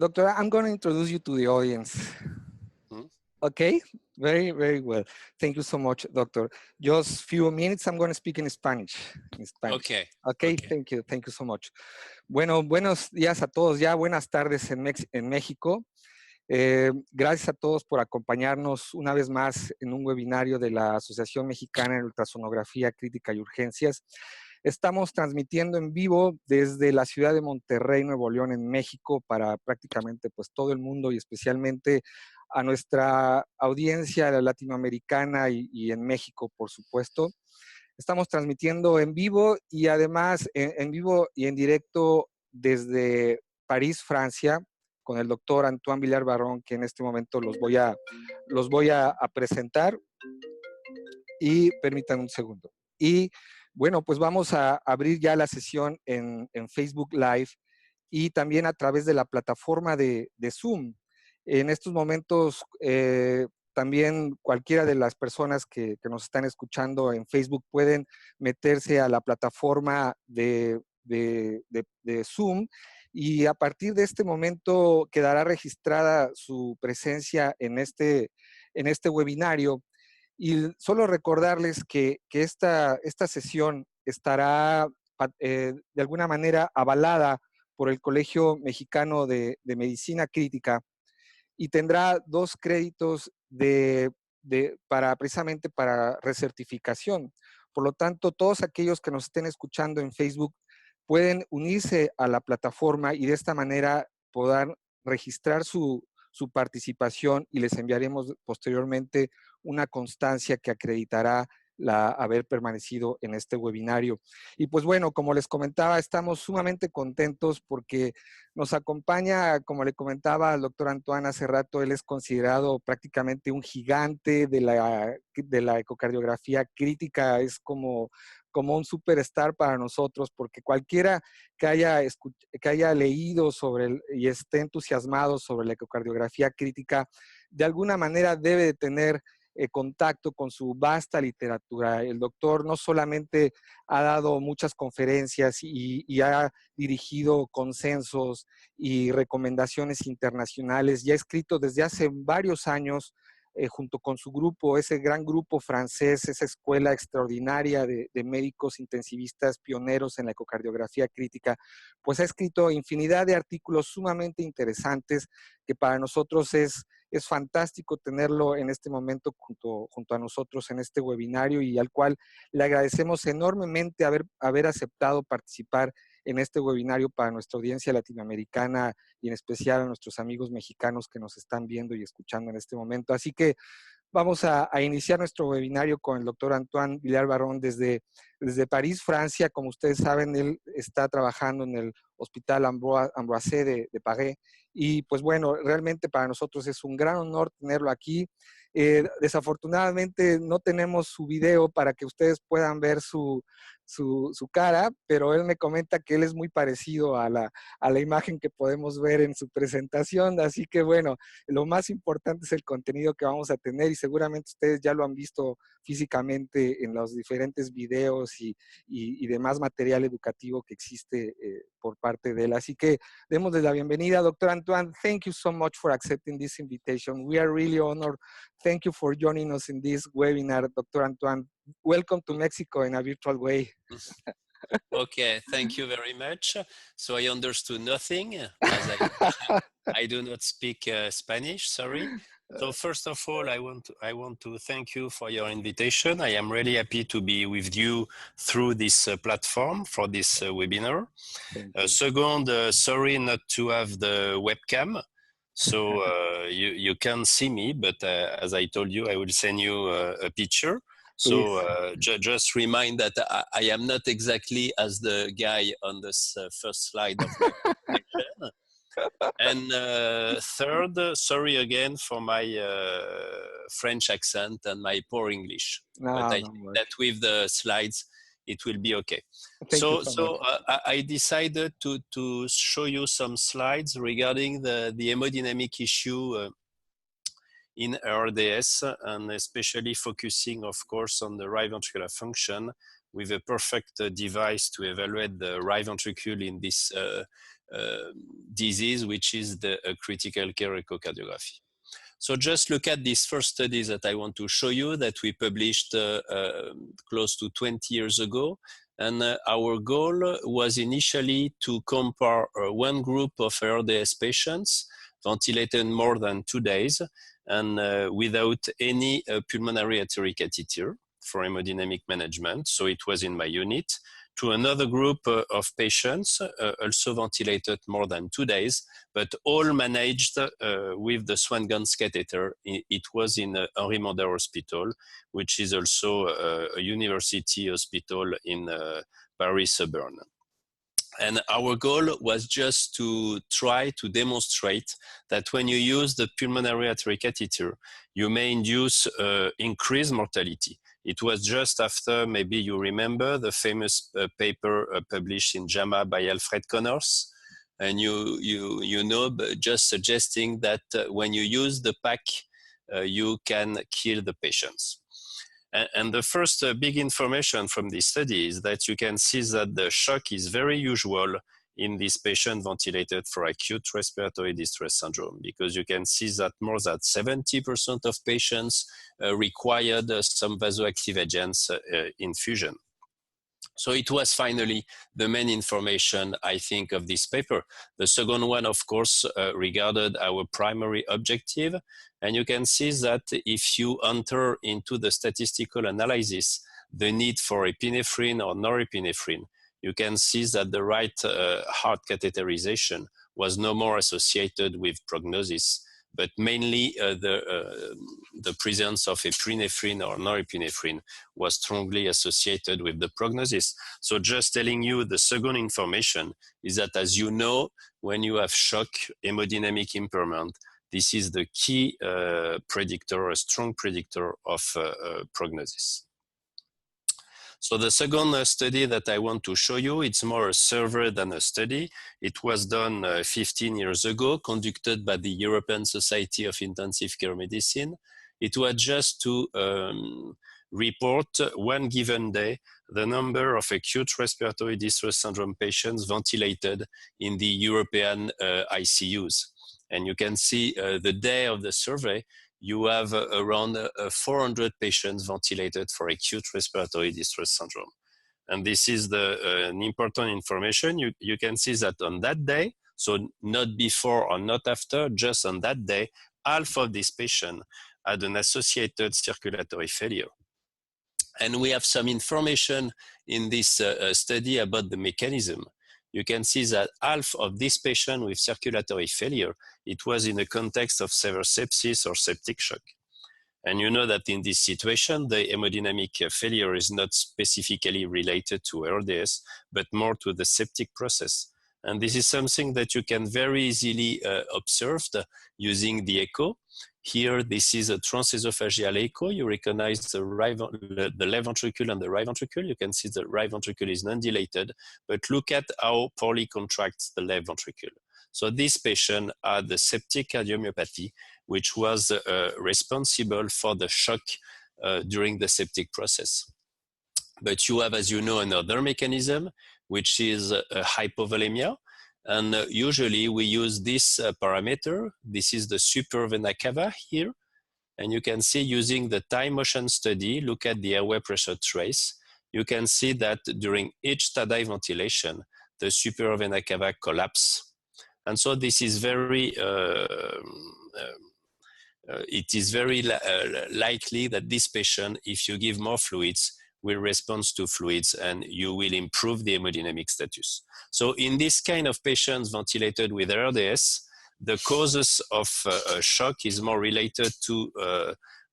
Doctor, I'm going to introduce you to the audience. Okay, very, very well. Thank you so much, doctor. Just few minutes, I'm going to speak in Spanish. Okay. Okay, thank you so much. Bueno, buenos días a todos, ya buenas tardes en México. Gracias a todos por acompañarnos una vez más en un webinario de la Asociación Mexicana de Ultrasonografía Crítica y Urgencias. Estamos transmitiendo en vivo desde la ciudad de Monterrey, Nuevo León, en México, para prácticamente pues todo el mundo y especialmente a nuestra audiencia latinoamericana y en México, por supuesto. Estamos transmitiendo en vivo y además en vivo y en directo desde París, Francia, con el doctor Antoine Vieillaard-BARON, que en este momento los voy a presentar. Y permítanme un segundo. Y bueno, pues vamos a abrir ya la sesión en Facebook Live y también a través de la plataforma de Zoom. En estos momentos, también cualquiera de las personas que nos están escuchando en Facebook pueden meterse a la plataforma de Zoom y a partir de este momento quedará registrada su presencia en este webinario. Y solo recordarles que esta sesión estará de alguna manera avalada por el Colegio Mexicano de Medicina Crítica y tendrá 2 créditos precisamente para recertificación. Por lo tanto, todos aquellos que nos estén escuchando en Facebook pueden unirse a la plataforma y de esta manera podrán registrar su participación y les enviaremos posteriormente una constancia que acreditará haber permanecido en este webinario. Y pues bueno, como les comentaba, estamos sumamente contentos porque nos acompaña, como le comentaba al doctor Antoine hace rato, él es considerado prácticamente un gigante de la ecocardiografía crítica, es como un superstar para nosotros, porque cualquiera que haya leído y esté entusiasmado sobre la ecocardiografía crítica, de alguna manera debe de tener contacto con su vasta literatura. El doctor no solamente ha dado muchas conferencias y ha dirigido consensos y recomendaciones internacionales, y ha escrito desde hace varios años junto con su grupo, ese gran grupo francés, esa escuela extraordinaria de médicos intensivistas pioneros en la ecocardiografía crítica, pues ha escrito infinidad de artículos sumamente interesantes que para nosotros es fantástico tenerlo en este momento junto a nosotros en este webinario y al cual le agradecemos enormemente haber aceptado participar en este webinario para nuestra audiencia latinoamericana y en especial a nuestros amigos mexicanos que nos están viendo y escuchando en este momento. Así que vamos a iniciar nuestro webinario con el doctor Antoine Vieillaard-BARON desde París, Francia. Como ustedes saben, él está trabajando en el Hospital Ambroise de París. Y pues bueno, realmente para nosotros es un gran honor tenerlo aquí. Desafortunadamente no tenemos su video para que ustedes puedan ver su cara, pero él me comenta que él es muy parecido a la imagen que podemos ver en su presentación. Así que bueno, lo más importante es el contenido que vamos a tener y seguramente ustedes ya lo han visto físicamente en los diferentes videos y demás material educativo que existe por parte de él. Así que démosle la bienvenida, doctor Antoine. Thank you so much for accepting this invitation. We are really honored. Thank you for joining us in this webinar, Dr. Antoine. Welcome to Mexico in a virtual way. Okay, thank you very much. So I understood nothing, as I do not speak Spanish, sorry. So first of all, I want to thank you for your invitation. I am really happy to be with you through this platform for this webinar. Second, sorry not to have the webcam. So you can see me, but as I told you, I will send you a picture. So just remind that I am not exactly as the guy on this first slide of my presentation. And third, sorry again for my French accent and my poor English. But I think that with the slides, it will be okay. So I decided to show you some slides regarding the hemodynamic issue in ARDS, and especially focusing, of course, on the right ventricular function with a perfect device to evaluate the right ventricle in this disease, which is the critical care echocardiography. So just look at this first study that I want to show you that we published close to 20 years ago. And our goal was initially to compare one group of ARDS patients ventilated more than 2 days and without any pulmonary artery catheter for hemodynamic management. So it was in my unit, to another group of patients also ventilated more than 2 days, but all managed with the Swan-Ganz catheter. It was in Henri Mondor Hospital, which is also a university hospital in Paris suburb. And our goal was just to try to demonstrate that when you use the pulmonary artery catheter, you may induce increased mortality. It was just after, maybe you remember, the famous paper published in JAMA by Alfred Connors. And you know, just suggesting that when you use the pack, you can kill the patients. And the first big information from this study is that you can see that the shock is very usual in this patient ventilated for acute respiratory distress syndrome, because you can see that more than 70% of patients required some vasoactive agents infusion. So it was finally the main information, I think, of this paper. The second one, of course, regarded our primary objective. And you can see that if you enter into the statistical analysis, the need for epinephrine or norepinephrine, you can see that the right heart catheterization was no more associated with prognosis, but mainly the presence of epinephrine or norepinephrine was strongly associated with the prognosis. So just telling you the second information is that, as you know, when you have shock, hemodynamic impairment, this is the key predictor, a strong predictor of prognosis. So the second study that I want to show you, it's more a survey than a study. It was done 15 years ago, conducted by the European Society of Intensive Care Medicine. It was just to report one given day the number of acute respiratory distress syndrome patients ventilated in the European ICUs. And you can see the day of the survey, you have around 400 patients ventilated for acute respiratory distress syndrome. And this is an important information. You can see that on that day, so not before or not after, just on that day, half of these patients had an associated circulatory failure. And we have some information in this study about the mechanism. You can see that half of this patient with circulatory failure, it was in the context of severe sepsis or septic shock. And you know that in this situation, the hemodynamic failure is not specifically related to ARDS, but more to the septic process. And this is something that you can very easily observe using the echo. Here, this is a transesophageal echo. You recognize the left ventricle and the right ventricle. You can see the right ventricle is non-dilated, but look at how poorly contracts the left ventricle. So this patient had the septic cardiomyopathy, which was responsible for the shock during the septic process. But you have, as you know, another mechanism, which is hypovolemia. And usually we use this parameter. This is the supervena cava here. And you can see using the time motion study, look at the airway pressure trace. You can see that during each TADI ventilation, the supervena cava collapse. And so this is very, it is very likely that this patient, if you give more fluids, will respond to fluids and you will improve the hemodynamic status. So in this kind of patients ventilated with ARDS, the causes of shock is more related to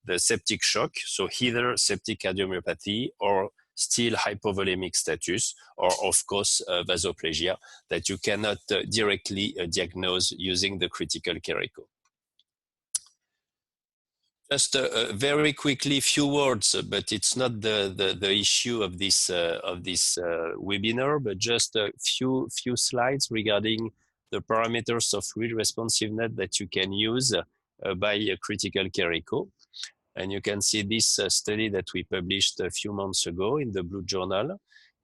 the septic shock, so either septic cardiomyopathy or still hypovolemic status, or of course vasoplegia that you cannot directly diagnose using the critical care echo. Just very quickly, few words, but it's not the issue of this webinar, but just a few slides regarding the parameters of fluid responsiveness that you can use by a critical care echo. And you can see this study that we published a few months ago in the Blue Journal.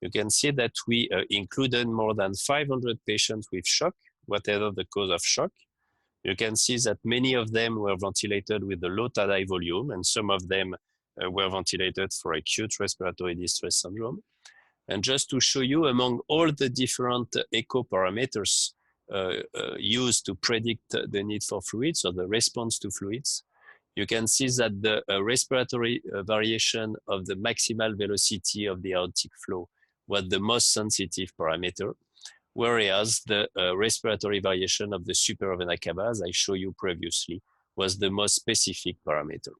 you can see that we included more than 500 patients with shock, whatever the cause of shock. You can see that many of them were ventilated with a low Tidal volume, and some of them were ventilated for acute respiratory distress syndrome. And just to show you, among all the different echo parameters used to predict the need for fluids or the response to fluids, you can see that the respiratory variation of the maximal velocity of the aortic flow was the most sensitive parameter, whereas the respiratory variation of the supravena cava, as I showed you previously, was the most specific parameter.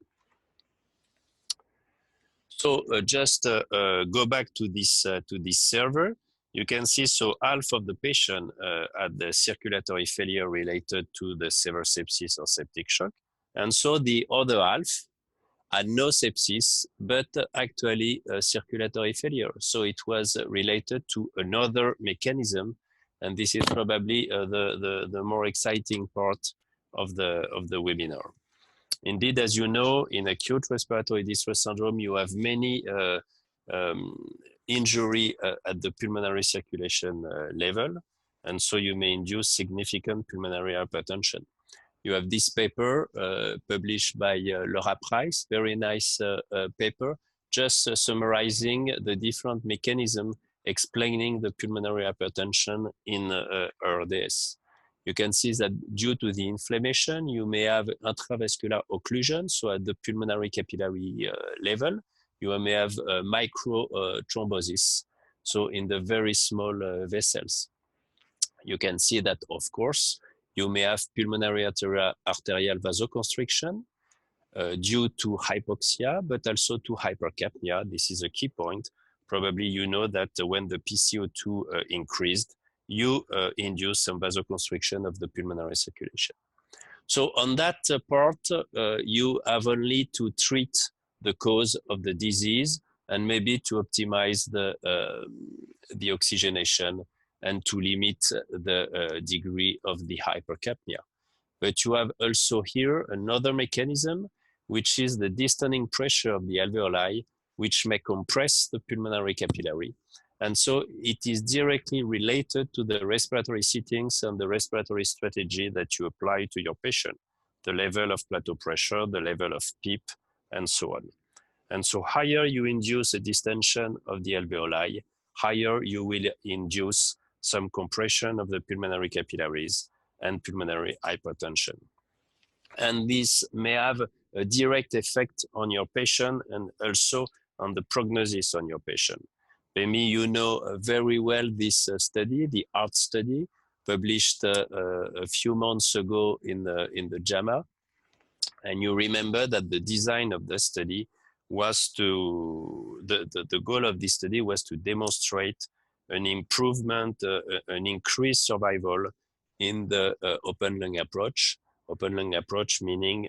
So just go back to this server. You can see, so half of the patient had the circulatory failure related to the severe sepsis or septic shock. And so the other half had no sepsis, but actually circulatory failure. So it was related to another mechanism. And this is probably the more exciting part of the webinar. Indeed, as you know, in acute respiratory distress syndrome, you have many injury at the pulmonary circulation level. And so you may induce significant pulmonary hypertension. You have this paper published by Laura Price, very nice paper, just summarizing the different mechanisms explaining the pulmonary hypertension in ARDS. You can see that due to the inflammation, you may have intravascular occlusion. So at the pulmonary capillary level, you may have micro thrombosis. So in the very small vessels, you can see that, of course, you may have pulmonary arterial vasoconstriction due to hypoxia, but also to hypercapnia. This is a key point. Probably you know that when the PCO2 increased, you induce some vasoconstriction of the pulmonary circulation. So on that part, you have only to treat the cause of the disease and maybe to optimize the oxygenation and to limit the degree of the hypercapnia. But you have also here another mechanism, which is the distenning pressure of the alveoli, which may compress the pulmonary capillary. And so it is directly related to the respiratory settings and the respiratory strategy that you apply to your patient, the level of plateau pressure, the level of PEEP, and so on. And so higher you induce a distension of the alveoli, higher you will induce some compression of the pulmonary capillaries and pulmonary hypertension. And this may have a direct effect on your patient and also on the prognosis on your patient. Maybe you know very well this study, the ARDS study, published a few months ago in the JAMA. And you remember that the design of the study was to, the goal of this study was to demonstrate an improvement, an increased survival in the open lung approach. Open lung approach meaning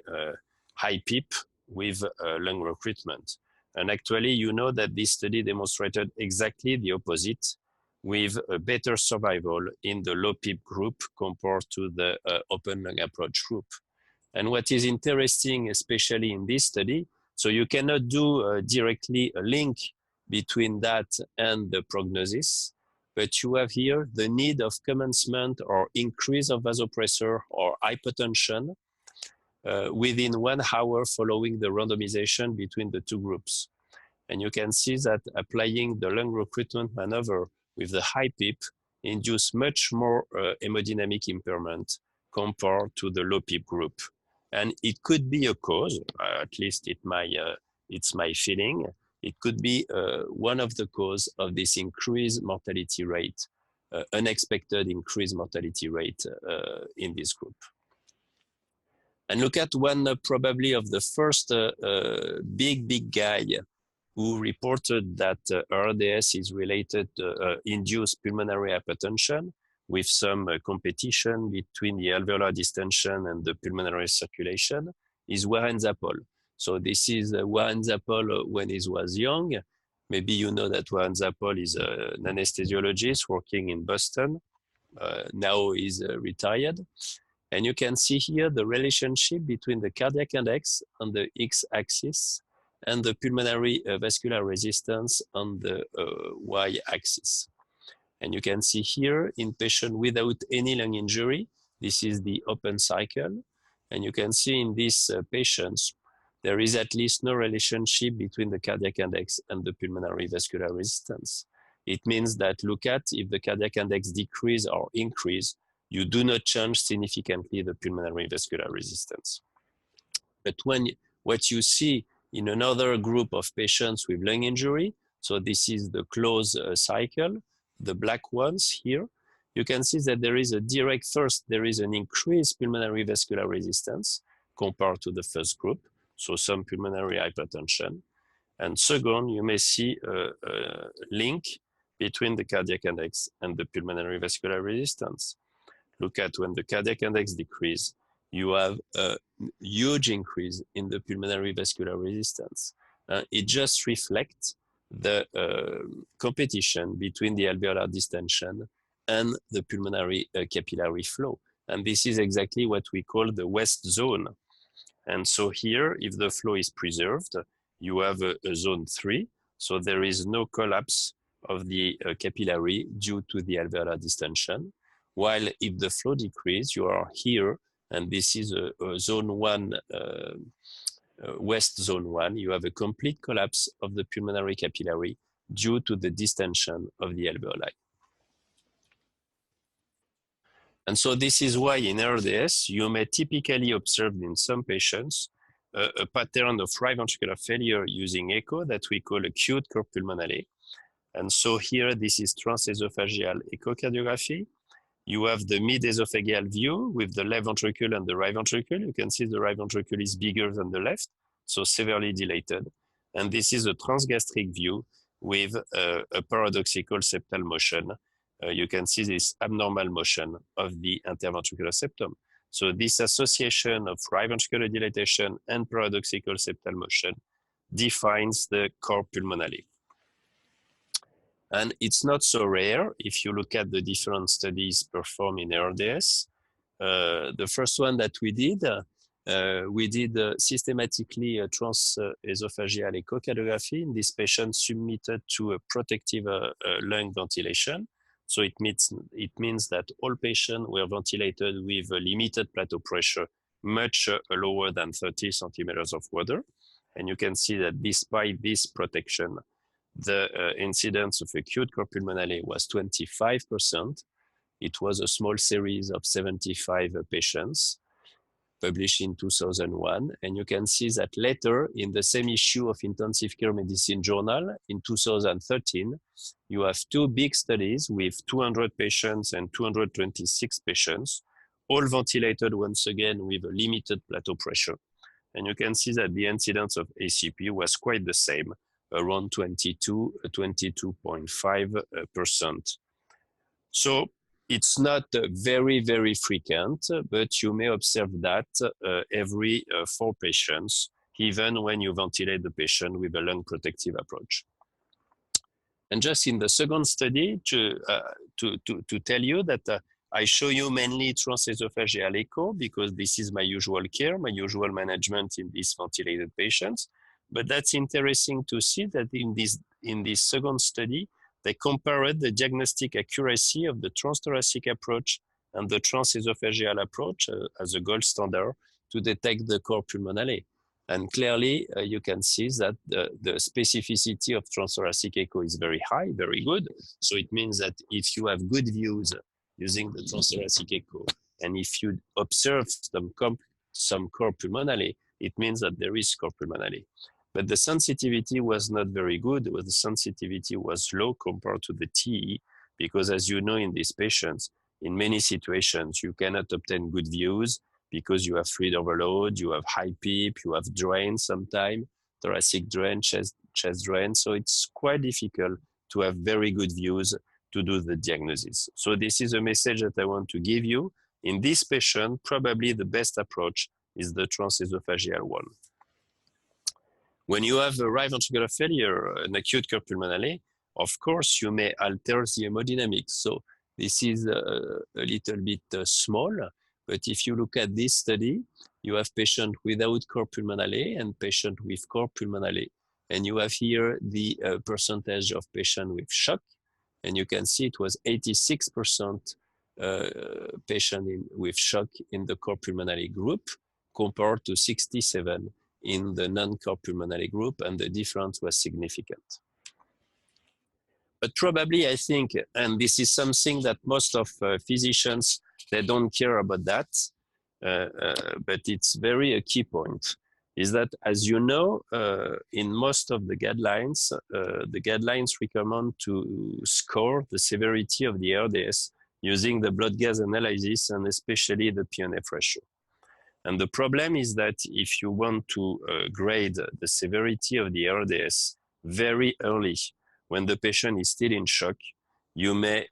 high PEEP with lung recruitment. And actually, you know that this study demonstrated exactly the opposite, with a better survival in the low PEEP group compared to the open lung approach group. And what is interesting, especially in this study, so you cannot do directly a link between that and the prognosis, but you have here the need of commencement or increase of vasopressor or hypotension within 1 hour following the randomization between the two groups. And you can see that applying the lung recruitment maneuver with the high PEEP induce much more hemodynamic impairment compared to the low PEEP group. And it could be a cause, at least it's my feeling, it could be one of the cause of this increased mortality rate, unexpected increased mortality rate in this group. And look at one probably of the first big guy who reported that ARDS is related to induced pulmonary hypertension with some competition between the alveolar distension and the pulmonary circulation, is Warren Zappel. So this is Warren Zappel when he was young. Maybe you know that Warren Zappel is an anesthesiologist working in Boston. Now he's retired. And you can see here the relationship between the cardiac index on the x-axis and the pulmonary vascular resistance on the y-axis. And you can see here in patient without any lung injury, this is the open cycle. And you can see in these patients, there is at least no relationship between the cardiac index and the pulmonary vascular resistance. It means that look at if the cardiac index decrease or increase, you do not change significantly the pulmonary vascular resistance. But what you see in another group of patients with lung injury, so this is the closed cycle, the black ones here, you can see that there is a direct, first, there is an increased pulmonary vascular resistance compared to the first group, so some pulmonary hypertension. And second, you may see a link between the cardiac index and the pulmonary vascular resistance. Look at when the cardiac index decreases, you have a huge increase in the pulmonary vascular resistance. It just reflects the competition between the alveolar distension and the pulmonary capillary flow. And this is exactly what we call the west zone. And so here, if the flow is preserved, you have a zone 3. So there is no collapse of the capillary due to the alveolar distension. While if the flow decreases, you are here, and this is a zone 1, west zone 1, you have a complete collapse of the pulmonary capillary due to the distension of the alveoli. And so this is why in ARDS, you may typically observe in some patients a pattern of right ventricular failure using echo that we call acute cor pulmonale. And so here, this is transesophageal echocardiography. You have the mid-esophageal view with the left ventricle and the right ventricle. You can see the right ventricle is bigger than the left, so severely dilated. And this is a transgastric view with a paradoxical septal motion. You can see this abnormal motion of the interventricular septum. So this association of right ventricular dilatation and paradoxical septal motion defines the cor pulmonale. And it's not so rare if you look at the different studies performed in ARDS. The first one that we did systematically a transesophageal echocardiography in this patient submitted to a protective lung ventilation. So it means that all patients were ventilated with a limited plateau pressure, much lower than 30 centimeters of water. And you can see that despite this protection, the incidence of acute cor pulmonale was 25%. It was a small series of 75 patients published in 2001. And you can see that later in the same issue of Intensive Care Medicine Journal in 2013, you have two big studies with 200 patients and 226 patients, all ventilated once again with a limited plateau pressure. And you can see that the incidence of ACP was quite the same, around 22.5%. So it's not very, very frequent, but you may observe that every 4 patients, even when you ventilate the patient with a lung protective approach. And just in the second study, to tell you that I show you mainly transesophageal echo because this is my usual care, my usual management in these ventilated patients. But that's interesting to see that in this second study, they compared the diagnostic accuracy of the transthoracic approach and the transesophageal approach as a gold standard to detect the cor pulmonale. And clearly, you can see that the specificity of transthoracic echo is very high, very good. So it means that if you have good views using the transthoracic echo, and if you observe some cor pulmonale, it means that there is cor pulmonale. But the sensitivity was not very good. The sensitivity was low compared to the TE, because as you know, in these patients, in many situations, you cannot obtain good views because you have fluid overload, you have high PEEP, you have drain sometimes, thoracic drain, chest drain. So it's quite difficult to have very good views to do the diagnosis. So this is a message that I want to give you. In this patient, probably the best approach is the transesophageal one. When you have a right ventricular failure, an acute cor pulmonale, of course, you may alter the hemodynamics. So this is a little bit small, But if you look at this study, you have patient without cor pulmonale and patient with cor pulmonale. And you have here the percentage of patient with shock. And you can see it was 86% patient with shock in the cor pulmonale group compared to 67 in the non-cor pulmonale group, and the difference was significant. But probably I think, and this is something that most of physicians, they don't care about that, but it's very a key point, is that, as you know, in most of the guidelines recommend to score the severity of the ARDS using the blood gas analysis and especially the PNF ratio. And the problem is that if you want to grade the severity of the ARDS very early, when the patient is still in shock, you may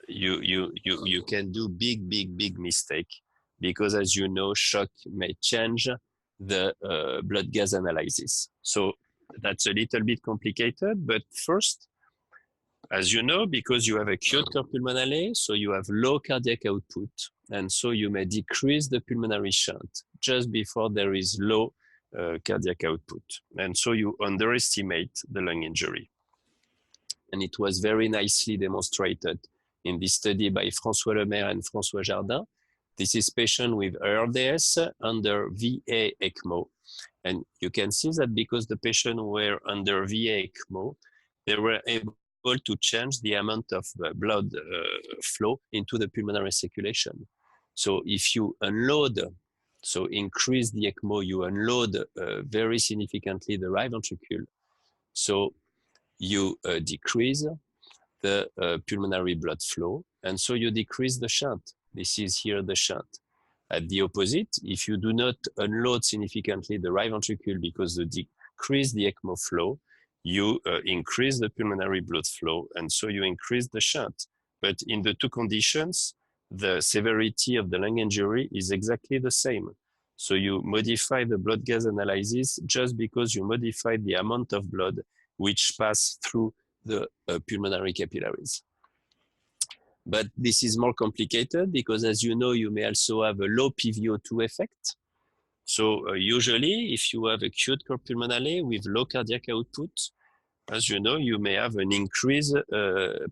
you can do big mistake, because, as you know, shock may change the blood gas analysis. So that's a little bit complicated, but first, as you know, because you have acute cor pulmonale, so you have low cardiac output, and so you may decrease the pulmonary shunt just before there is low cardiac output. And so you underestimate the lung injury. And it was very nicely demonstrated in this study by François Lemaire and François Jardin. This is patient with ARDS under VA ECMO. And you can see that because the patient were under VA ECMO, they were able to change the amount of blood flow into the pulmonary circulation. So if you unload, so increase the ECMO, you unload very significantly the right ventricle. So you decrease the pulmonary blood flow, and so you decrease the shunt. This is here the shunt. At the opposite, if you do not unload significantly the right ventricle because you decrease the ECMO flow, you increase the pulmonary blood flow, and so you increase the shunt. But in the two conditions, the severity of the lung injury is exactly the same. So you modify the blood gas analysis just because you modify the amount of blood which pass through the pulmonary capillaries. But this is more complicated because, as you know, you may also have a low PVO2 effect. So usually, if you have acute cor pulmonale with low cardiac output, as you know, you may have an increased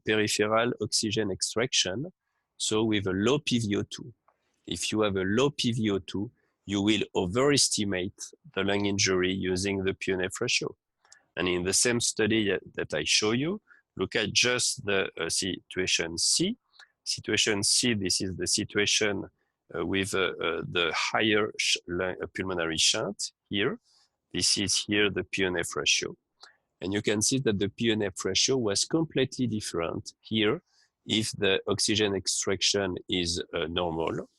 peripheral oxygen extraction, so with a low PVO2. If you have a low PVO2, you will overestimate the lung injury using the PNF ratio. And in the same study that I show you, look at just the situation C. Situation C, this is the situation with the higher pulmonary shunt here. This is here the PNF ratio. And you can see that the PNF ratio was completely different here if the oxygen extraction is normal,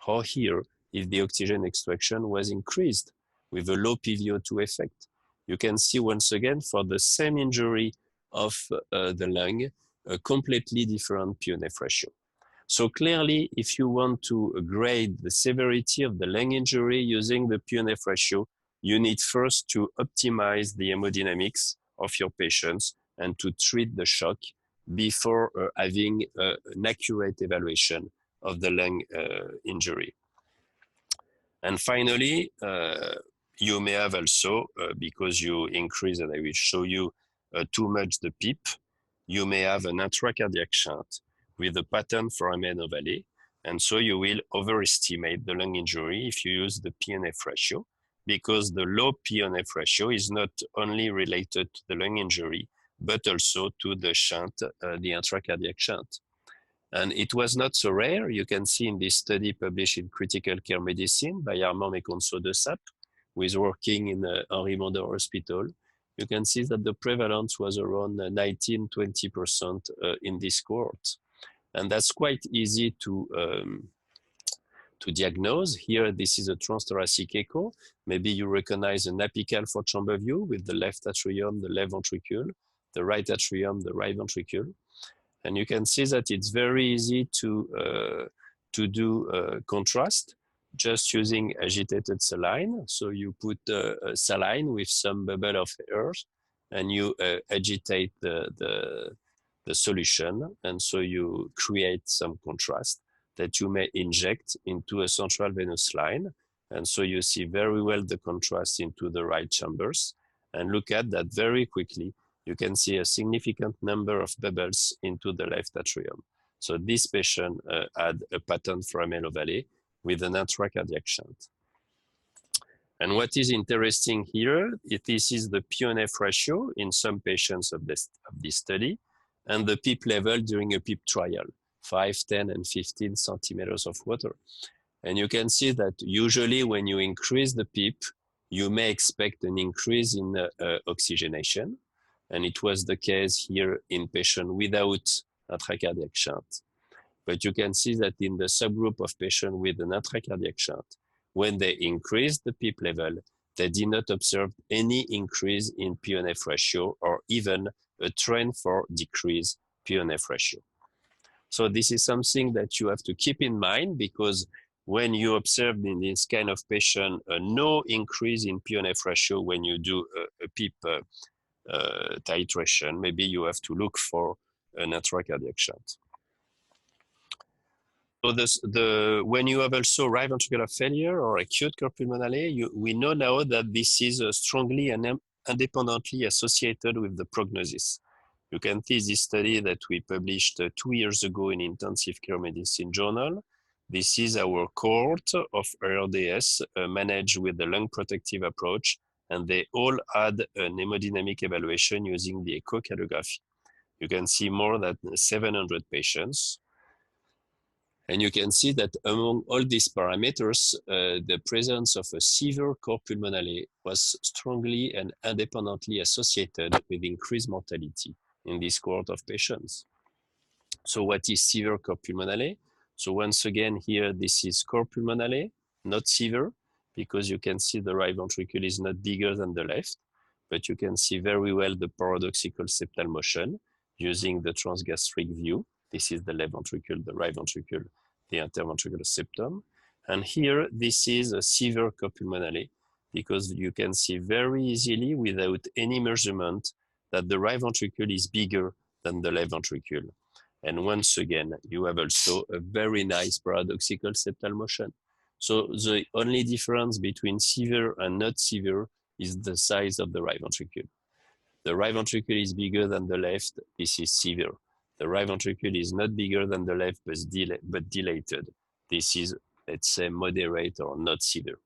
or here if the oxygen extraction was increased with a low PVO2 effect. You can see once again for the same injury of the lung, a completely different PNF ratio. So clearly, if you want to grade the severity of the lung injury using the PNF ratio, you need first to optimize the hemodynamics of your patients and to treat the shock before having an accurate evaluation of the lung injury. And finally, you may have also, because you increase, and I will show you too much the PEEP, you may have an intracardiac shunt with a pattern foramen ovale, and so you will overestimate the lung injury if you use the PNF ratio, because the low PNF ratio is not only related to the lung injury, but also to the shunt, the intracardiac shunt. And it was not so rare. You can see in this study published in Critical Care Medicine by Armand Meconceau de Sape, who is working in Henri Mondor Hospital. You can see that the prevalence was around 19–20% in this cohort. And that's quite easy to diagnose. Here, this is a transthoracic echo. Maybe you recognize an apical four-chamber view with the left atrium, the left ventricle, the right atrium, the right ventricle. And you can see that it's very easy to do contrast just using agitated saline. So you put saline with some bubble of air and you agitate the solution. And so you create some contrast. that you may inject into a central venous line. And so you see very well the contrast into the right chambers. And look at that very quickly. You can see a significant number of bubbles into the left atrium. So this patient had a patent foramen ovale with an intracardiac shunt. And what is interesting here, this is the PNF ratio in some patients of this study, and the PEEP level during a PEEP trial, 5, 10, and 15 centimeters of water. And you can see that usually when you increase the PEEP, you may expect an increase in oxygenation. And it was the case here in patients without intracardiac shunt. But you can see that in the subgroup of patients with an intracardiac shunt, when they increased the PEEP level, they did not observe any increase in PNF ratio or even a trend for decreased PNF ratio. So this is something that you have to keep in mind, because when you observe in this kind of patient no increase in PNF ratio when you do a PEEP titration, maybe you have to look for an intracardiac shunt. So when you have also right ventricular failure or acute cor pulmonale, we know now that this is strongly and independently associated with the prognosis. You can see this study that we published 2 years ago in Intensive Care Medicine Journal. This is our cohort of ARDS managed with the lung protective approach, and they all had an hemodynamic evaluation using the echocardiography. You can see more than 700 patients. And you can see that among all these parameters, the presence of a severe cor pulmonale was strongly and independently associated with increased mortality in this cohort of patients. So what is severe cor pulmonale? So once again, here, this is cor pulmonale, not severe, because you can see the right ventricle is not bigger than the left, but you can see very well the paradoxical septal motion using the transgastric view. This is the left ventricle, the right ventricle, the interventricular septum. And here, this is a severe cor pulmonale, because you can see very easily without any measurement that the right ventricle is bigger than the left ventricle. And once again, you have also a very nice paradoxical septal motion. So the only difference between severe and not severe is the size of the right ventricle. The right ventricle is bigger than the left, this is severe. The right ventricle is not bigger than the left, but dilated. This is, let's say, moderate or not severe.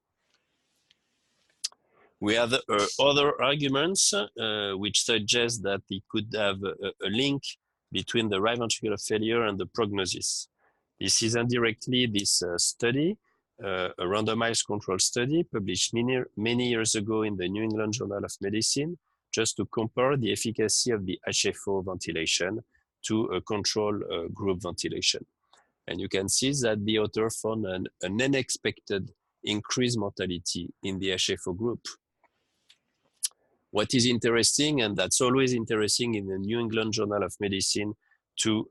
We have other arguments which suggest that it could have a link between the right ventricular failure and the prognosis. This is indirectly this study, a randomized control study published many years ago in the New England Journal of Medicine, just to compare the efficacy of the HFO ventilation to a control group ventilation. And you can see that the author found an unexpected increased mortality in the HFO group. What is interesting, and that's always interesting in the New England Journal of Medicine, to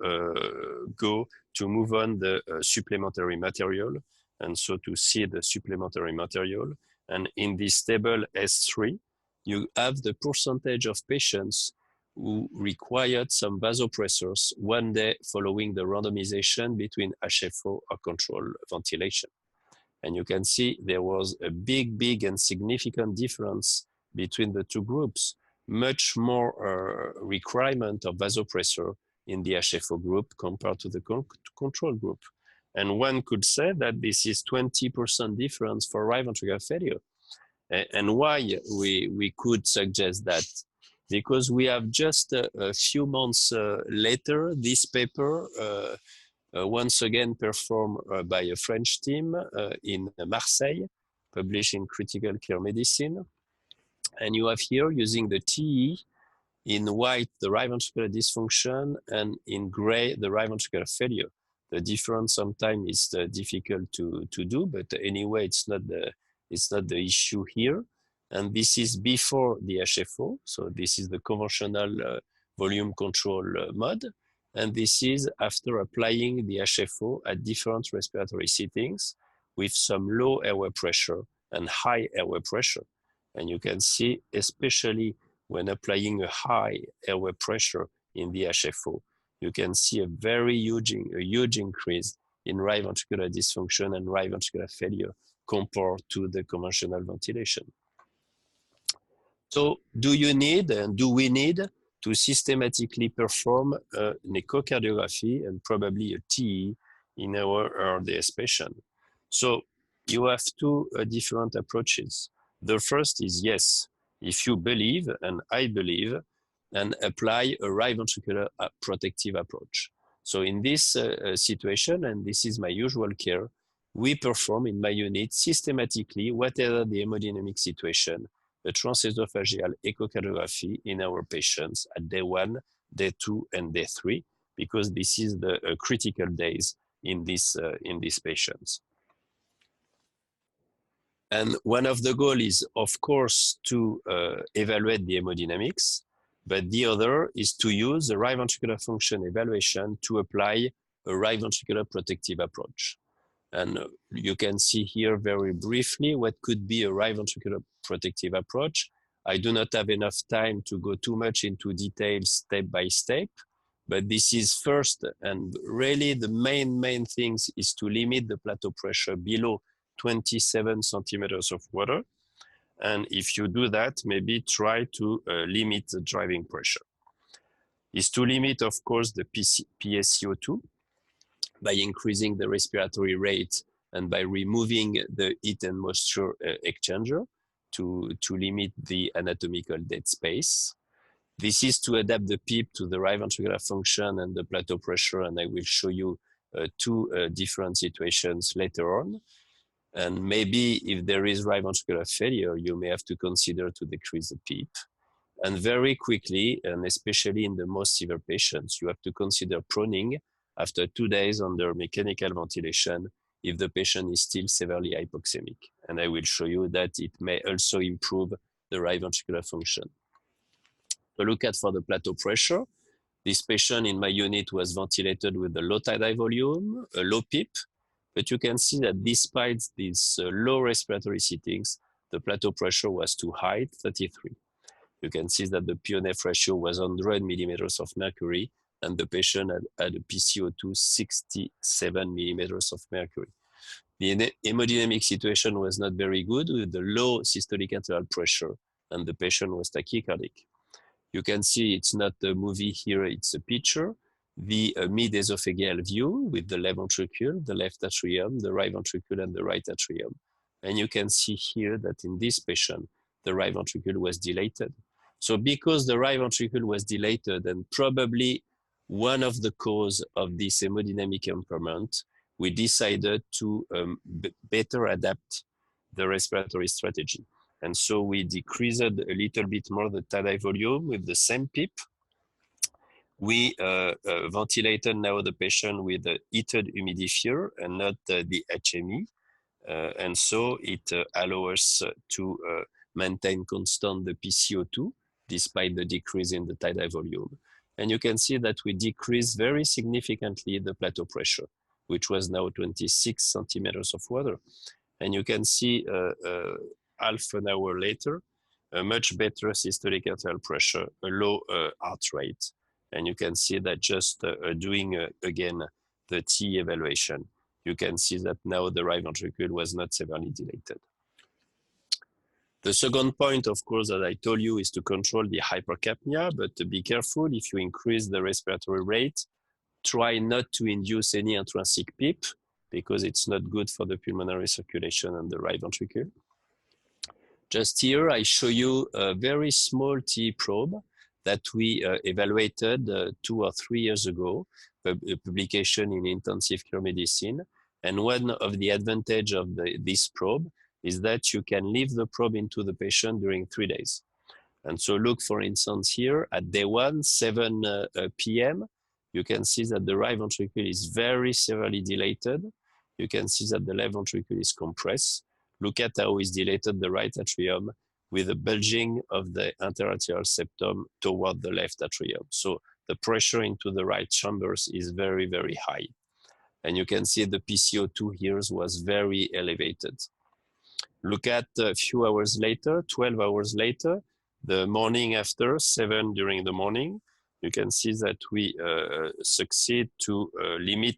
move on the supplementary material, and so to see the supplementary material. And in this table S3, you have the percentage of patients who required some vasopressors 1 day following the randomization between HFO or control ventilation. And you can see there was a big and significant difference between the two groups, much more requirement of vasopressor in the HFO group compared to the control group. And one could say that this is 20% difference for right ventricular failure. And why we could suggest that? Because we have just a few months later, this paper once again performed by a French team in Marseille, published in Critical Care Medicine. And you have here, using the TE, in white, the right ventricular dysfunction, and in gray, the right ventricular failure. The difference sometimes is difficult to do, but anyway, it's not the issue here. And this is before the HFO. So this is the conventional volume control mode. And this is after applying the HFO at different respiratory settings with some low airway pressure and high airway pressure. And you can see, especially when applying a high airway pressure in the HFO, you can see a very huge increase in right ventricular dysfunction and right ventricular failure compared to the conventional ventilation. So do you need and do we need to systematically perform an echocardiography and probably a TE in our ARDS patient? So you have two different approaches. The first is yes, if you believe, and I believe, and apply a right ventricular protective approach. So in this situation, and this is my usual care, we perform in my unit systematically, whatever the hemodynamic situation, a transesophageal echocardiography in our patients at day 1, day 2, and day 3, because this is the critical days in these patients. And one of the goals is, of course, to evaluate the hemodynamics, but the other is to use the right ventricular function evaluation to apply a right ventricular protective approach. And you can see here very briefly what could be a right ventricular protective approach. I do not have enough time to go too much into details step by step, but this is first, and really the main things is to limit the plateau pressure below 27 centimeters of water. And if you do that, maybe try to limit the driving pressure. Is to limit, of course, the PSCO2 by increasing the respiratory rate and by removing the heat and moisture exchanger to limit the anatomical dead space. This is to adapt the PEEP to the right ventricular function and the plateau pressure, and I will show you two different situations later on. And maybe if there is right ventricular failure, you may have to consider to decrease the PEEP. And very quickly, and especially in the most severe patients, you have to consider proning after 2 days under mechanical ventilation if the patient is still severely hypoxemic. And I will show you that it may also improve the right ventricular function. To look at for the plateau pressure, this patient in my unit was ventilated with a low tidal volume, a low PEEP, but you can see that despite these low respiratory settings, the plateau pressure was too high, 33. You can see that the PO-NF ratio was 100 millimeters of mercury, and the patient had a PCO2 67 millimeters of mercury. The hemodynamic situation was not very good with the low systolic arterial pressure, and the patient was tachycardic. You can see it's not a movie here, it's a picture. The mid-esophageal view with the left ventricle, the left atrium, the right ventricle, and the right atrium. And you can see here that in this patient, the right ventricle was dilated. So because the right ventricle was dilated and probably one of the cause of this hemodynamic impairment, we decided to better adapt the respiratory strategy. And so we decreased a little bit more the tidal volume with the same PEEP. We ventilated now the patient with a heated humidifier and not the HME. And so it allows us to maintain constant the PCO2 despite the decrease in the tidal volume. And you can see that we decreased very significantly the plateau pressure, which was now 26 centimeters of water. And you can see half an hour later, a much better systolic arterial pressure, a low heart rate. And you can see that just doing again the T evaluation, you can see that now the right ventricle was not severely dilated. The second point, of course, that I told you is to control the hypercapnia, but to be careful if you increase the respiratory rate, try not to induce any intrinsic PEEP because it's not good for the pulmonary circulation and the right ventricle. Just here, I show you a very small TE probe that we evaluated 2 or 3 years ago, a publication in Intensive Care Medicine. And one of the advantages of this probe is that you can leave the probe into the patient during 3 days. And so look, for instance, here at day 1, 7 p.m., you can see that the right ventricle is very severely dilated. You can see that the left ventricle is compressed. Look at how is dilated the right atrium with a bulging of the interarterial septum toward the left atrium. So the pressure into the right chambers is very, very high. And you can see the PCO2 here was very elevated. Look at a few hours later, 12 hours later, the morning after, 7 during the morning, you can see that we succeed to limit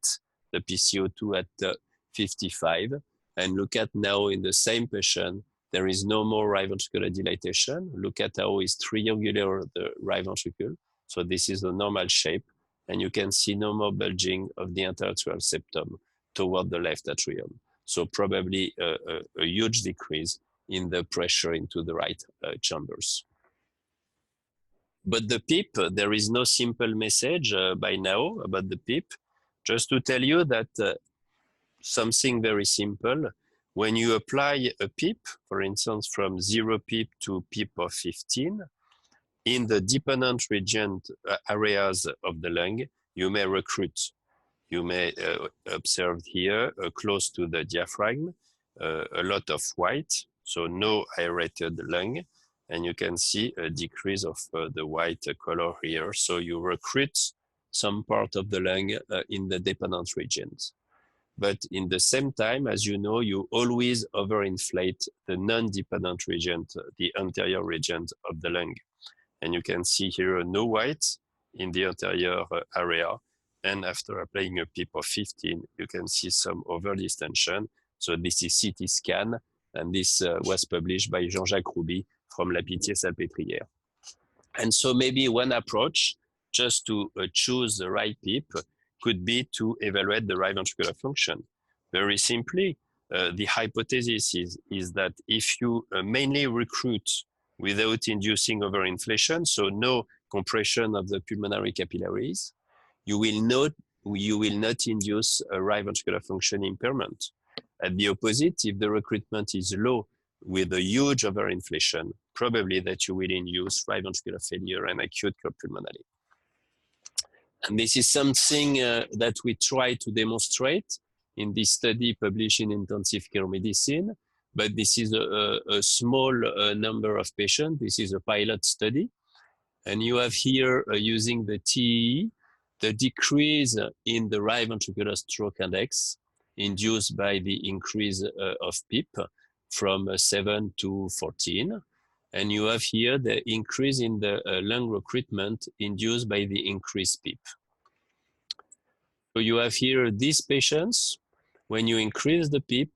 the PCO2 at 55, and look at now in the same patient, there is no more right ventricular dilatation. Look at how is triangular the right ventricle. So this is the normal shape, and you can see no more bulging of the interatrial septum toward the left atrium. So probably a huge decrease in the pressure into the right chambers. But the PEEP, there is no simple message by now about the PEEP. Just to tell you that something very simple, when you apply a PEEP, for instance, from 0 PEEP to PEEP of 15, in the dependent region areas of the lung, you may recruit. You may observe here, close to the diaphragm, a lot of white, so no aerated lung, and you can see a decrease of the white color here. So you recruit some part of the lung in the dependent regions. But in the same time, as you know, you always overinflate the non-dependent region, the anterior region of the lung. And you can see here no white in the anterior area. And after applying a PEEP of 15, you can see some overdistension. So this is CT scan, and this was published by Jean-Jacques Rouby from La Pitié-Salpêtrière. And so maybe one approach, just to choose the right PEEP, could be to evaluate the right ventricular function. Very simply, the hypothesis is that if you mainly recruit without inducing overinflation, so no compression of the pulmonary capillaries, you will not induce a right ventricular function impairment. At the opposite, if the recruitment is low with a huge overinflation, probably that you will induce right ventricular failure and acute pulmonary. And this is something that we try to demonstrate in this study published in Intensive Care Medicine, but this is a small number of patients. This is a pilot study. And you have here, using the TEE, the decrease in the right ventricular stroke index induced by the increase of PEEP from 7 to 14. And you have here the increase in the lung recruitment induced by the increased PEEP. So you have here these patients. When you increase the PEEP,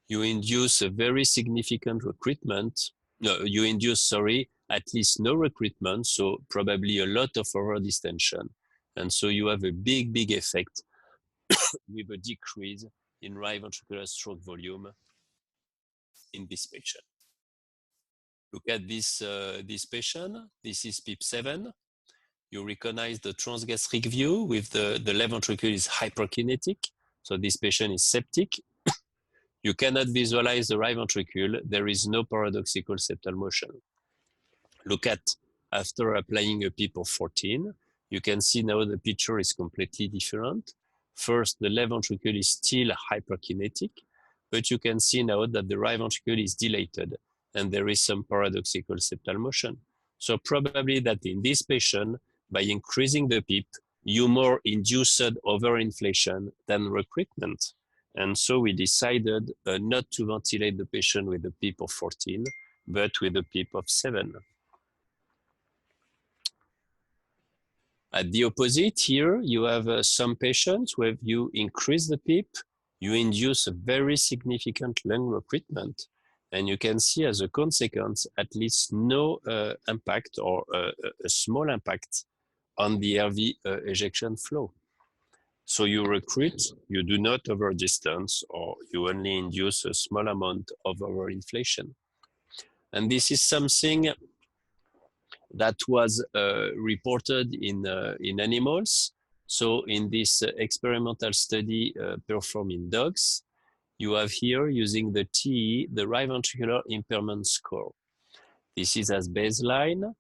you induce a very significant recruitment. No, you induce, sorry, at least no recruitment, so probably a lot of overdistension. And so you have a big, big effect with a decrease in right ventricular stroke volume in this patient. Look at this, this patient. This is PEEP 7. You recognize the transgastric view with the left ventricle is hyperkinetic. So this patient is septic. You cannot visualize the right ventricle. There is no paradoxical septal motion. Look at after applying a PEEP of 14, you can see now the picture is completely different. First, the left ventricle is still hyperkinetic, but you can see now that the right ventricle is dilated and there is some paradoxical septal motion. So probably that in this patient, by increasing the PEEP, you more induced overinflation than recruitment. And so we decided not to ventilate the patient with a PEEP of 14, but with a PEEP of 7. At the opposite here, you have some patients where you increase the PEEP, you induce a very significant lung recruitment. And you can see as a consequence, at least no impact or a small impact on the RV ejection flow. So you recruit, you do not overdistance, or you only induce a small amount of overinflation. And this is something that was reported in animals. So in this experimental study performed in dogs, you have here using the TE, the right ventricular impairment score. This is as baseline.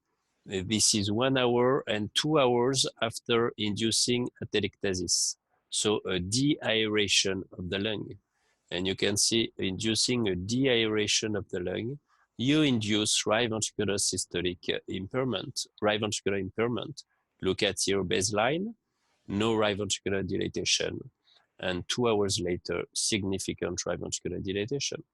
This is 1 hour and 2 hours after inducing atelectasis. So a de-aeration of the lung. And you can see inducing a de-aeration of the lung, you induce right ventricular systolic impairment, right ventricular impairment. Look at your baseline, no right ventricular dilatation. And 2 hours later, significant right ventricular dilatation.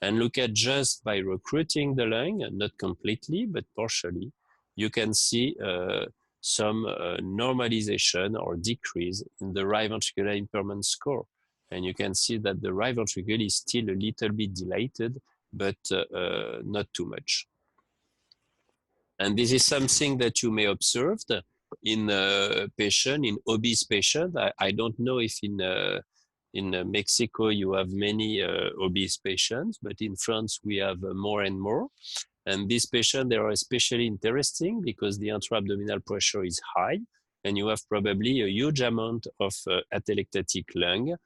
And look at just by recruiting the lung, not completely, but partially, you can see some normalization or decrease in the right ventricular impairment score. And you can see that the right ventricle is still a little bit dilated, but not too much. And this is something that you may observe in patient, in obese patient. I don't know if in Mexico you have many obese patients, but in France we have more and more. And these patients, they are especially interesting because the intra-abdominal pressure is high, and you have probably a huge amount of atelectatic lung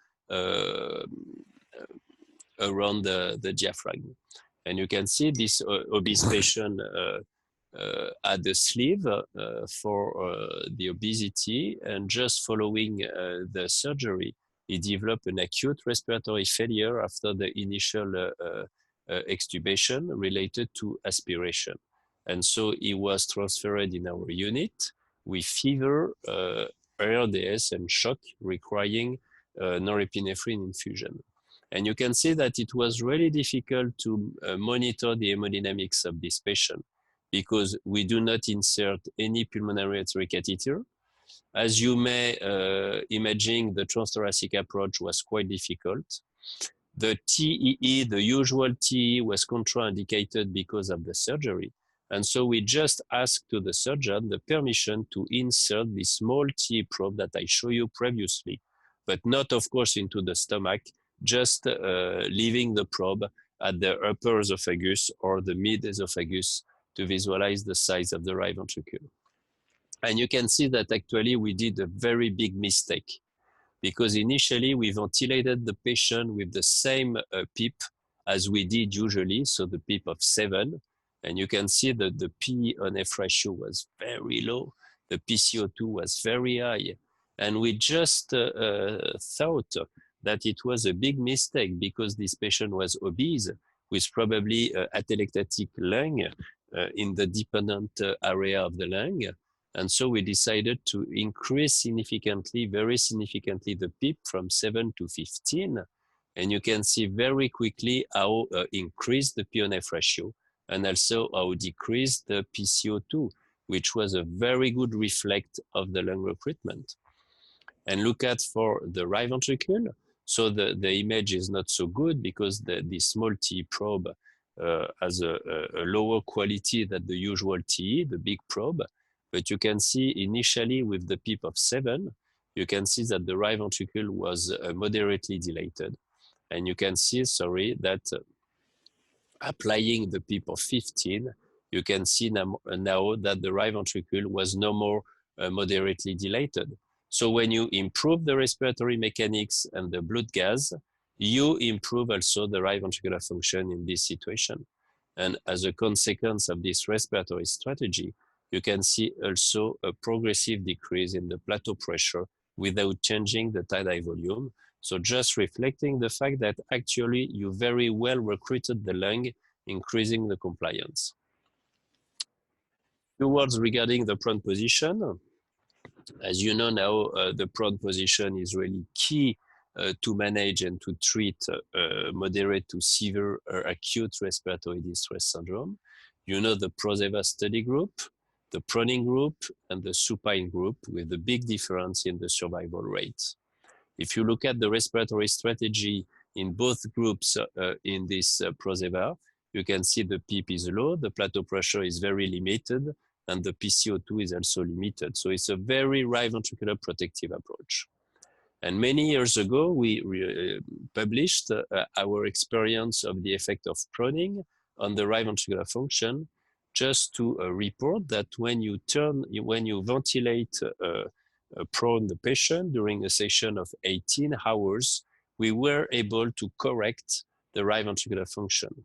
around the diaphragm. And you can see this obese patient had a sleeve for the obesity, and just following the surgery, he developed an acute respiratory failure after the initial extubation related to aspiration. And so he was transferred in our unit with fever, ARDS, and shock requiring norepinephrine infusion. And you can see that it was really difficult to monitor the hemodynamics of this patient because we do not insert any pulmonary artery catheter. As you may imagine, the transthoracic approach was quite difficult. The TEE, the usual TEE, was contraindicated because of the surgery. And so we just asked to the surgeon the permission to insert the small TEE probe that I showed you previously, but not, of course, into the stomach, just leaving the probe at the upper esophagus or the mid-esophagus to visualize the size of the right ventricle. And you can see that actually we did a very big mistake, because initially we ventilated the patient with the same PEEP as we did usually, so the PEEP of 7. And you can see that the P on F ratio was very low, the PCO2 was very high. And we just thought that it was a big mistake because this patient was obese with probably atelectatic lung in the dependent area of the lung. And so we decided to increase significantly, very significantly, the PEEP from 7 to 15. And you can see very quickly how increased the P on F ratio and also how decreased the PCO2, which was a very good reflect of the lung recruitment. And look at for the right ventricle. So the image is not so good because the small TE probe has a lower quality than the usual TE, the big probe. But you can see initially with the PEEP of 7, you can see that the right ventricle was moderately dilated. And you can see, sorry, that applying the PEEP of 15, you can see now that the right ventricle was no more moderately dilated. So when you improve the respiratory mechanics and the blood gas, you improve also the right ventricular function in this situation. And as a consequence of this respiratory strategy, you can see also a progressive decrease in the plateau pressure without changing the tidal volume. So just reflecting the fact that actually you very well recruited the lung, increasing the compliance. Few words regarding the prone position. As you know now, the prone position is really key to manage and to treat moderate to severe acute respiratory distress syndrome. You know the PROSEVA study group, the proning group, and the supine group, with a big difference in the survival rates. If you look at the respiratory strategy in both groups in this PROSEVA, you can see the PEEP is low, the plateau pressure is very limited, and the PCO2 is also limited. So it's a very right ventricular protective approach. And many years ago, we published our experience of the effect of proning on the right ventricular function, just to report that when you ventilate prone the patient during a session of 18 hours, we were able to correct the right ventricular function.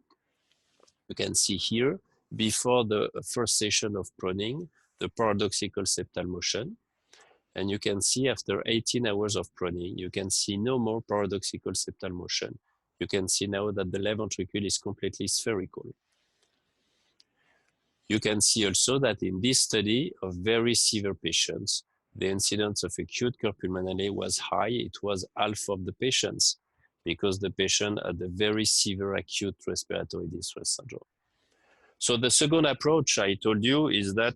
You can see here, before the first session of proning, the paradoxical septal motion. And you can see after 18 hours of proning, you can see no more paradoxical septal motion. You can see now that the left ventricle is completely spherical. You can see also that in this study of very severe patients, the incidence of acute cor pulmonale was high. It was half of the patients because the patient had a very severe acute respiratory distress syndrome. So the second approach I told you is that,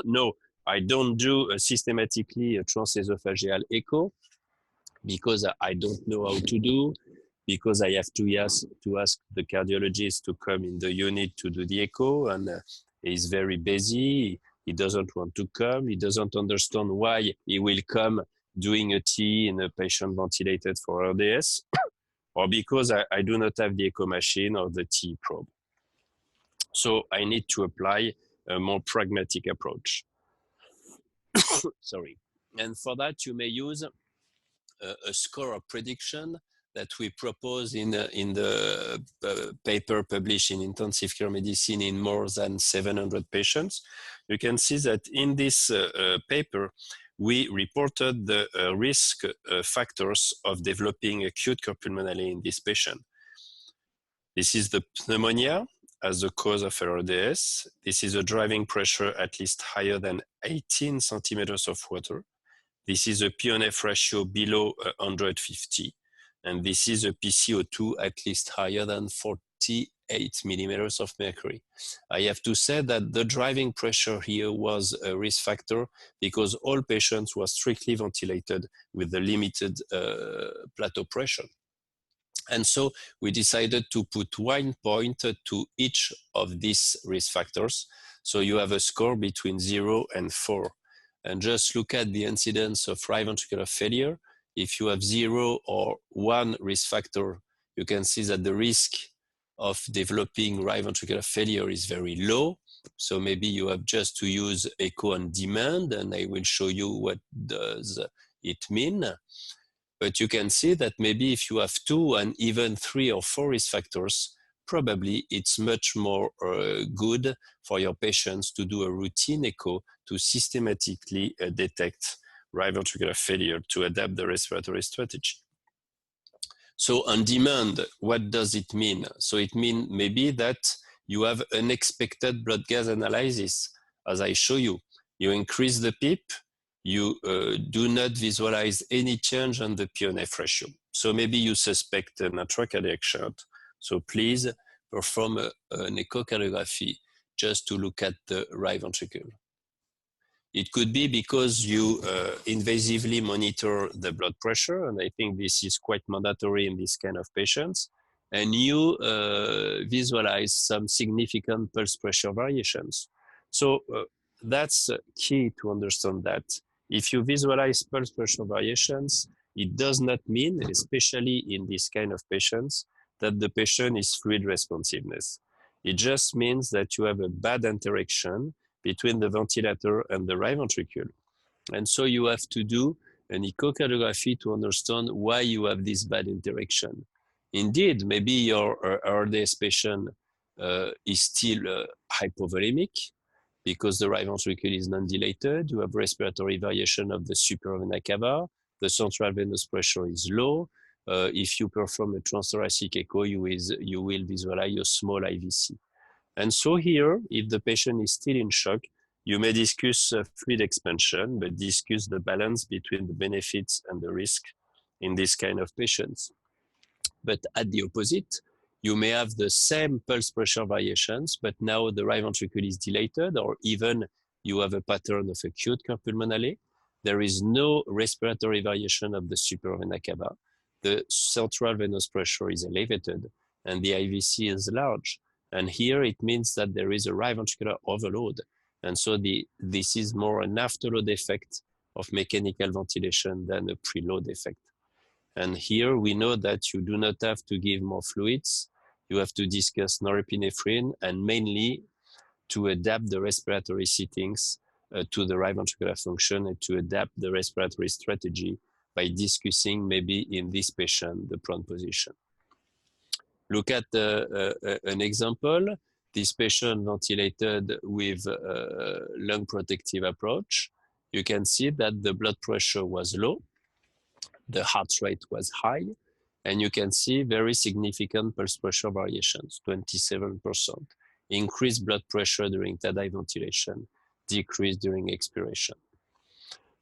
no, I don't do systematically a transesophageal echo because I don't know how to do, because I have to ask the cardiologist to come in the unit to do the echo, and he's very busy. He doesn't want to come. He doesn't understand why he will come doing a T in a patient ventilated for ARDS, or because I do not have the echo machine or the T probe. So I need to apply a more pragmatic approach. Sorry. And for that, you may use a score of prediction that we propose in the paper published in Intensive Care Medicine in more than 700 patients. You can see that in this paper, we reported the risk factors of developing acute pulmonary in this patient. This is the pneumonia as the cause of ARDS. This is a driving pressure at least higher than 18 centimeters of water. This is a PNF ratio below 150. And this is a PCO2 at least higher than 48 millimeters of mercury. I have to say that the driving pressure here was a risk factor because all patients were strictly ventilated with the limited plateau pressure. And so we decided to put 1 point to each of these risk factors. So you have a score between 0 and 4. And just look at the incidence of right ventricular failure. If you have 0 or 1 risk factor, you can see that the risk of developing right ventricular failure is very low. So maybe you have just to use echo on demand, and I will show you what does it mean. But you can see that maybe if you have 2 and even 3 or 4 risk factors, probably it's much more good for your patients to do a routine echo to systematically detect right ventricular failure to adapt the respiratory strategy. So on demand, what does it mean? So it means maybe that you have unexpected blood gas analysis. As I show you, you increase the PEEP, you do not visualize any change on the PNF ratio. So maybe you suspect an intracardiac shunt. So please perform an echocardiography just to look at the right ventricle. It could be because you invasively monitor the blood pressure, and I think this is quite mandatory in this kind of patients, and you visualize some significant pulse pressure variations. So that's key to understand that. If you visualize pulse pressure variations, it does not mean, especially in this kind of patients, that the patient is fluid responsiveness. It just means that you have a bad interaction between the ventilator and the right ventricle. And so you have to do an echocardiography to understand why you have this bad interaction. Indeed, maybe your ARDS patient is still hypovolemic because the right ventricle is non-dilated. You have respiratory variation of the supravena cava. The central venous pressure is low. If you perform a transthoracic echo, you will visualize a small IVC. And so here, if the patient is still in shock, you may discuss fluid expansion, but discuss the balance between the benefits and the risk in this kind of patients. But at the opposite, you may have the same pulse pressure variations, but now the right ventricle is dilated, or even you have a pattern of acute pulmonary. There is no respiratory variation of the supravena cava. The central venous pressure is elevated, and the IVC is large. And here it means that there is a right ventricular overload. And so this is more an afterload effect of mechanical ventilation than a preload effect. And here we know that you do not have to give more fluids. You have to discuss norepinephrine and mainly to adapt the respiratory settings to the right ventricular function and to adapt the respiratory strategy by discussing maybe in this patient the prone position. Look at an example. This patient ventilated with a lung protective approach. You can see that the blood pressure was low, the heart rate was high, and you can see very significant pulse pressure variations, 27%. Increased blood pressure during Tidal ventilation, decrease during expiration.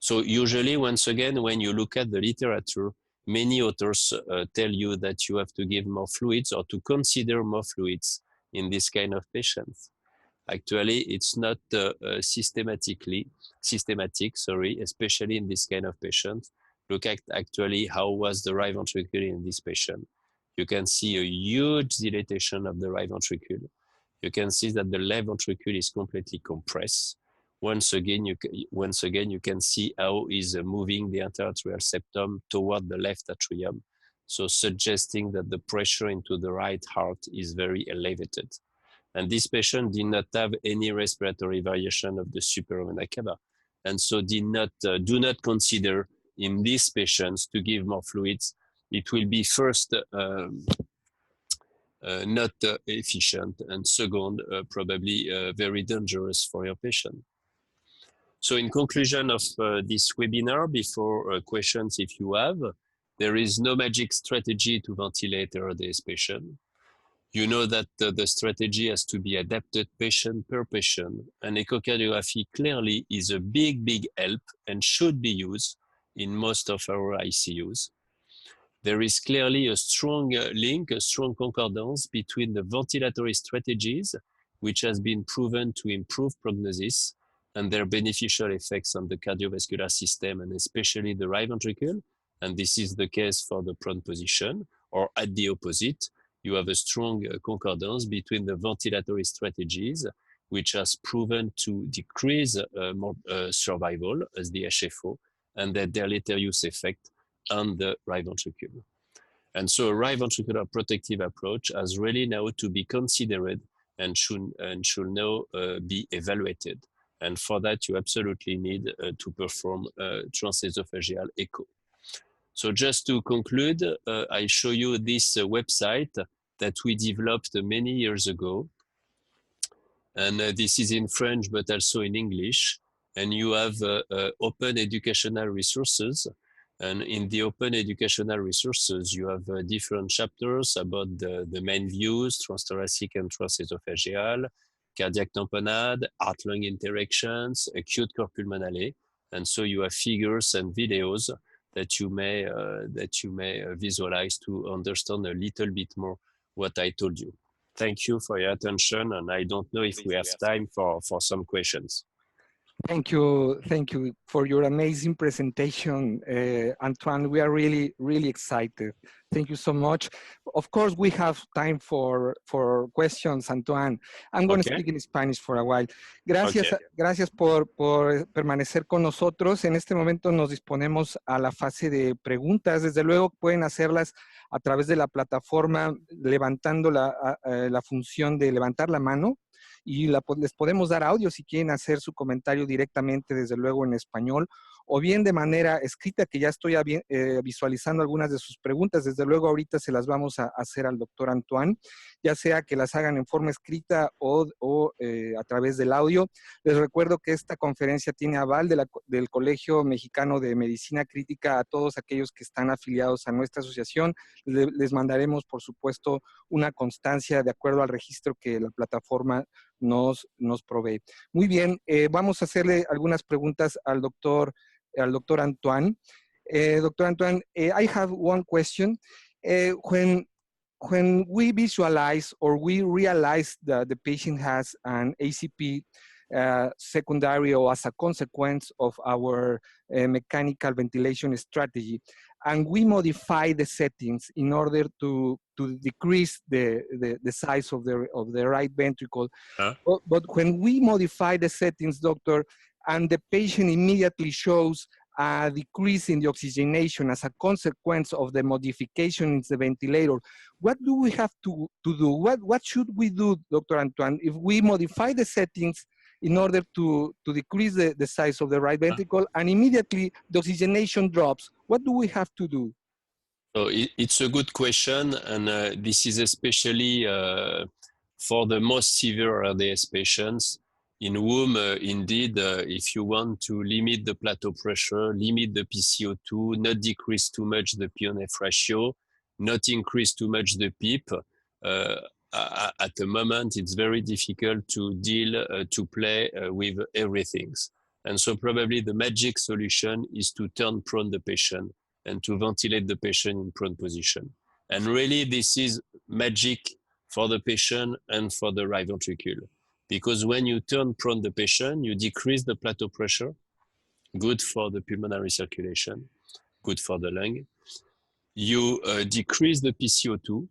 So usually, once again, when you look at the literature, many authors tell you that you have to give more fluids or to consider more fluids in this kind of patients. Actually, it's not systematic, especially in this kind of patients. Look at actually how was the right ventricle in this patient. You can see a huge dilatation of the right ventricle. You can see that the left ventricle is completely compressed. Once again, you can see how is moving the interatrial septum toward the left atrium, so suggesting that the pressure into the right heart is very elevated. And this patient did not have any respiratory variation of the supravena cava, and so do not consider in these patients to give more fluids. It will be first not efficient, and second, probably very dangerous for your patient. So in conclusion of this webinar, before questions if you have, there is no magic strategy to ventilate ARDS patient. You know that the strategy has to be adapted patient per patient, and echocardiography clearly is a big, big help and should be used in most of our ICUs. There is clearly a strong link, a strong concordance between the ventilatory strategies, which has been proven to improve prognosis, and their beneficial effects on the cardiovascular system, and especially the right ventricle. And this is the case for the prone position, or at the opposite, you have a strong concordance between the ventilatory strategies, which has proven to decrease survival as the HFO, and their deleterious effect on the right ventricle. And so a right ventricular protective approach has really now to be considered and should now be evaluated. And for that, you absolutely need to perform transesophageal echo. So just to conclude, I show you this website that we developed many years ago. And this is in French, but also in English. And you have open educational resources. And in the open educational resources, you have different chapters about the main views, transthoracic and transesophageal, cardiac tamponade, heart-lung interactions, acute corpulmonale. And so you have figures and videos that you may visualize to understand a little bit more what I told you. Thank you for your attention, and I don't know if we have time for some questions. Thank you for your amazing presentation, Antoine. We are really, really excited. Thank you so much. Of course, we have time for questions, Antoine. I'm going to speak in Spanish for a while. Gracias por permanecer con nosotros. En este momento nos disponemos a la fase de preguntas. Desde luego pueden hacerlas a través de la plataforma levantando la función de levantar la mano. Y les podemos dar audio si quieren hacer su comentario directamente, desde luego en español, o bien de manera escrita, que ya estoy visualizando algunas de sus preguntas. Desde luego ahorita se las vamos a hacer al doctor Antoine, ya sea que las hagan en forma escrita o a través del audio. Les recuerdo que esta conferencia tiene aval del Colegio Mexicano de Medicina Crítica. A todos aquellos que están afiliados a nuestra asociación, les mandaremos, por supuesto, una constancia de acuerdo al registro que la plataforma nos provee. Muy bien, vamos a hacerle algunas preguntas al doctor Antoine. Dr. Antoine, I have one question. When we visualize or we realize that the patient has an ACP secondary or as a consequence of our mechanical ventilation strategy, and we modify the settings in order to decrease the size of the right ventricle. But when we modify the settings, doctor, and the patient immediately shows a decrease in the oxygenation as a consequence of the modification in the ventilator, what do we have to do? What should we do, Dr. Antoine, if we modify the settings in order to decrease the size of the right ventricle and immediately the oxygenation drops? What do we have to do? So it's a good question, and this is especially for the most severe ARDS patients, in whom indeed, if you want to limit the plateau pressure, limit the PCO2, not decrease too much the PO-NF ratio, not increase too much the PEEP, at the moment it's very difficult to deal, to play with everything. And so probably the magic solution is to turn prone the patient and to ventilate the patient in prone position. And really this is magic for the patient and for the right ventricle. because when you turn prone the patient, you decrease the plateau pressure, good for the pulmonary circulation, good for the lung. You decrease the PCO2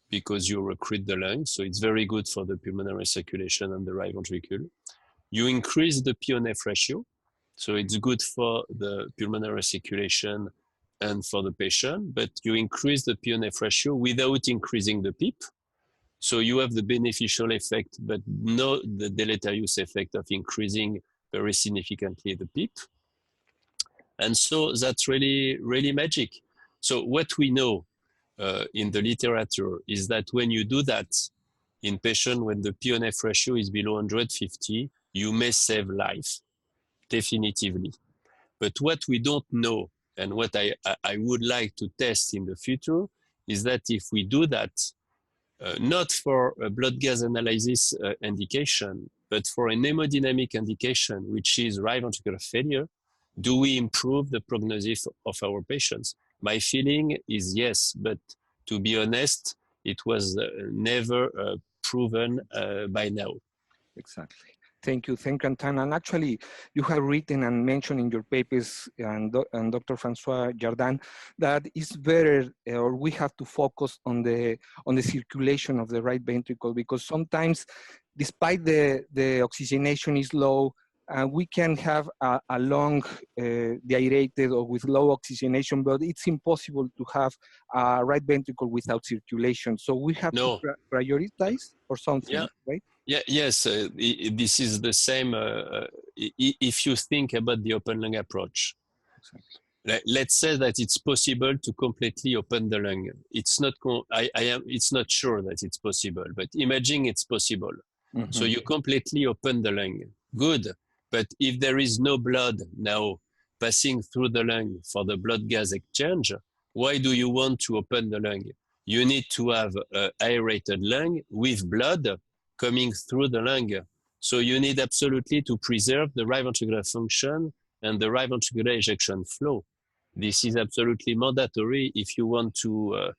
because you recruit the lung, so it's very good for the pulmonary circulation and the right ventricle. You increase the PO-NF ratio, so it's good for the pulmonary circulation and for the patient, but you increase the PO-NF ratio without increasing the PEEP. So you have the beneficial effect, but not the deleterious effect of increasing very significantly the PEEP. And so that's really, really magic. So what we know in the literature is that when you do that in patients when the PO-NF ratio is below 150, you may save life, definitively. But what we don't know, and what I would like to test in the future, is that if we do that, not for a blood gas analysis indication, but for an hemodynamic indication, which is right ventricular failure, do we improve the prognosis of our patients? My feeling is yes, but to be honest, it was never proven by now. Exactly. Thank you, Antoine. And actually, you have written and mentioned in your papers, and Dr. Francois Jardin, that it's better, or we have to focus on the circulation of the right ventricle, because sometimes, despite the oxygenation is low, we can have a lung dehydrated or with low oxygenation, but it's impossible to have a right ventricle without circulation. So we have to prioritize or something, right? Yeah, yes, this is the same. If you think about the open lung approach, exactly. Let's say that it's possible to completely open the lung. It's not. It's not sure that it's possible, but imagine it's possible. Mm-hmm. So you completely open the lung. Good, but if there is no blood now passing through the lung for the blood gas exchange, why do you want to open the lung? You need to have an aerated lung with blood coming through the lung. So you need absolutely to preserve the right ventricular function and the right ventricular ejection flow. This is absolutely mandatory if you want to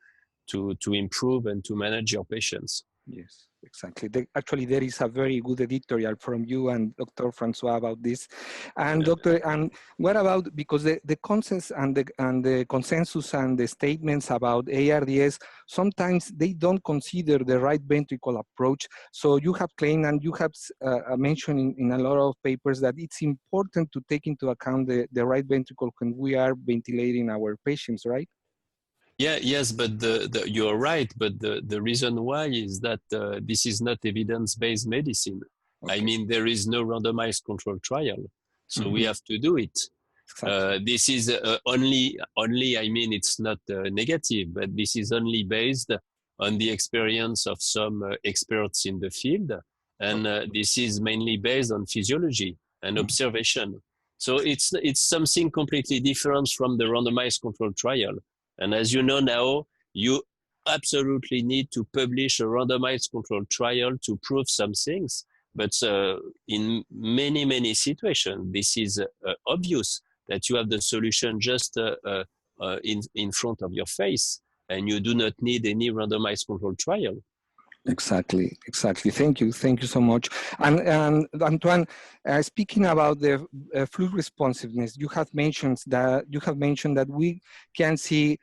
improve and to manage your patients. Yes, exactly. Actually, there is a very good editorial from you and Dr. Francois about this. And Doctor, and what about, because the consensus and the consensus and the statements about ARDS, sometimes they don't consider the right ventricle approach. So you have claimed, and you have mentioned in a lot of papers, that it's important to take into account the right ventricle when we are ventilating our patients, right? Yeah, yes, but you're right. But the reason why is that this is not evidence-based medicine. Okay. I mean, there is no randomized controlled trial, so we have to do it. Exactly. This is only. I mean, it's not negative, but this is only based on the experience of some experts in the field, and this is mainly based on physiology and observation. So it's something completely different from the randomized controlled trial. And as you know now, you absolutely need to publish a randomized controlled trial to prove some things. But in many, many situations, this is obvious that you have the solution just in front of your face, and you do not need any randomized controlled trial. Exactly. Thank you so much. And Antoine, speaking about the fluid responsiveness, you have mentioned that we can see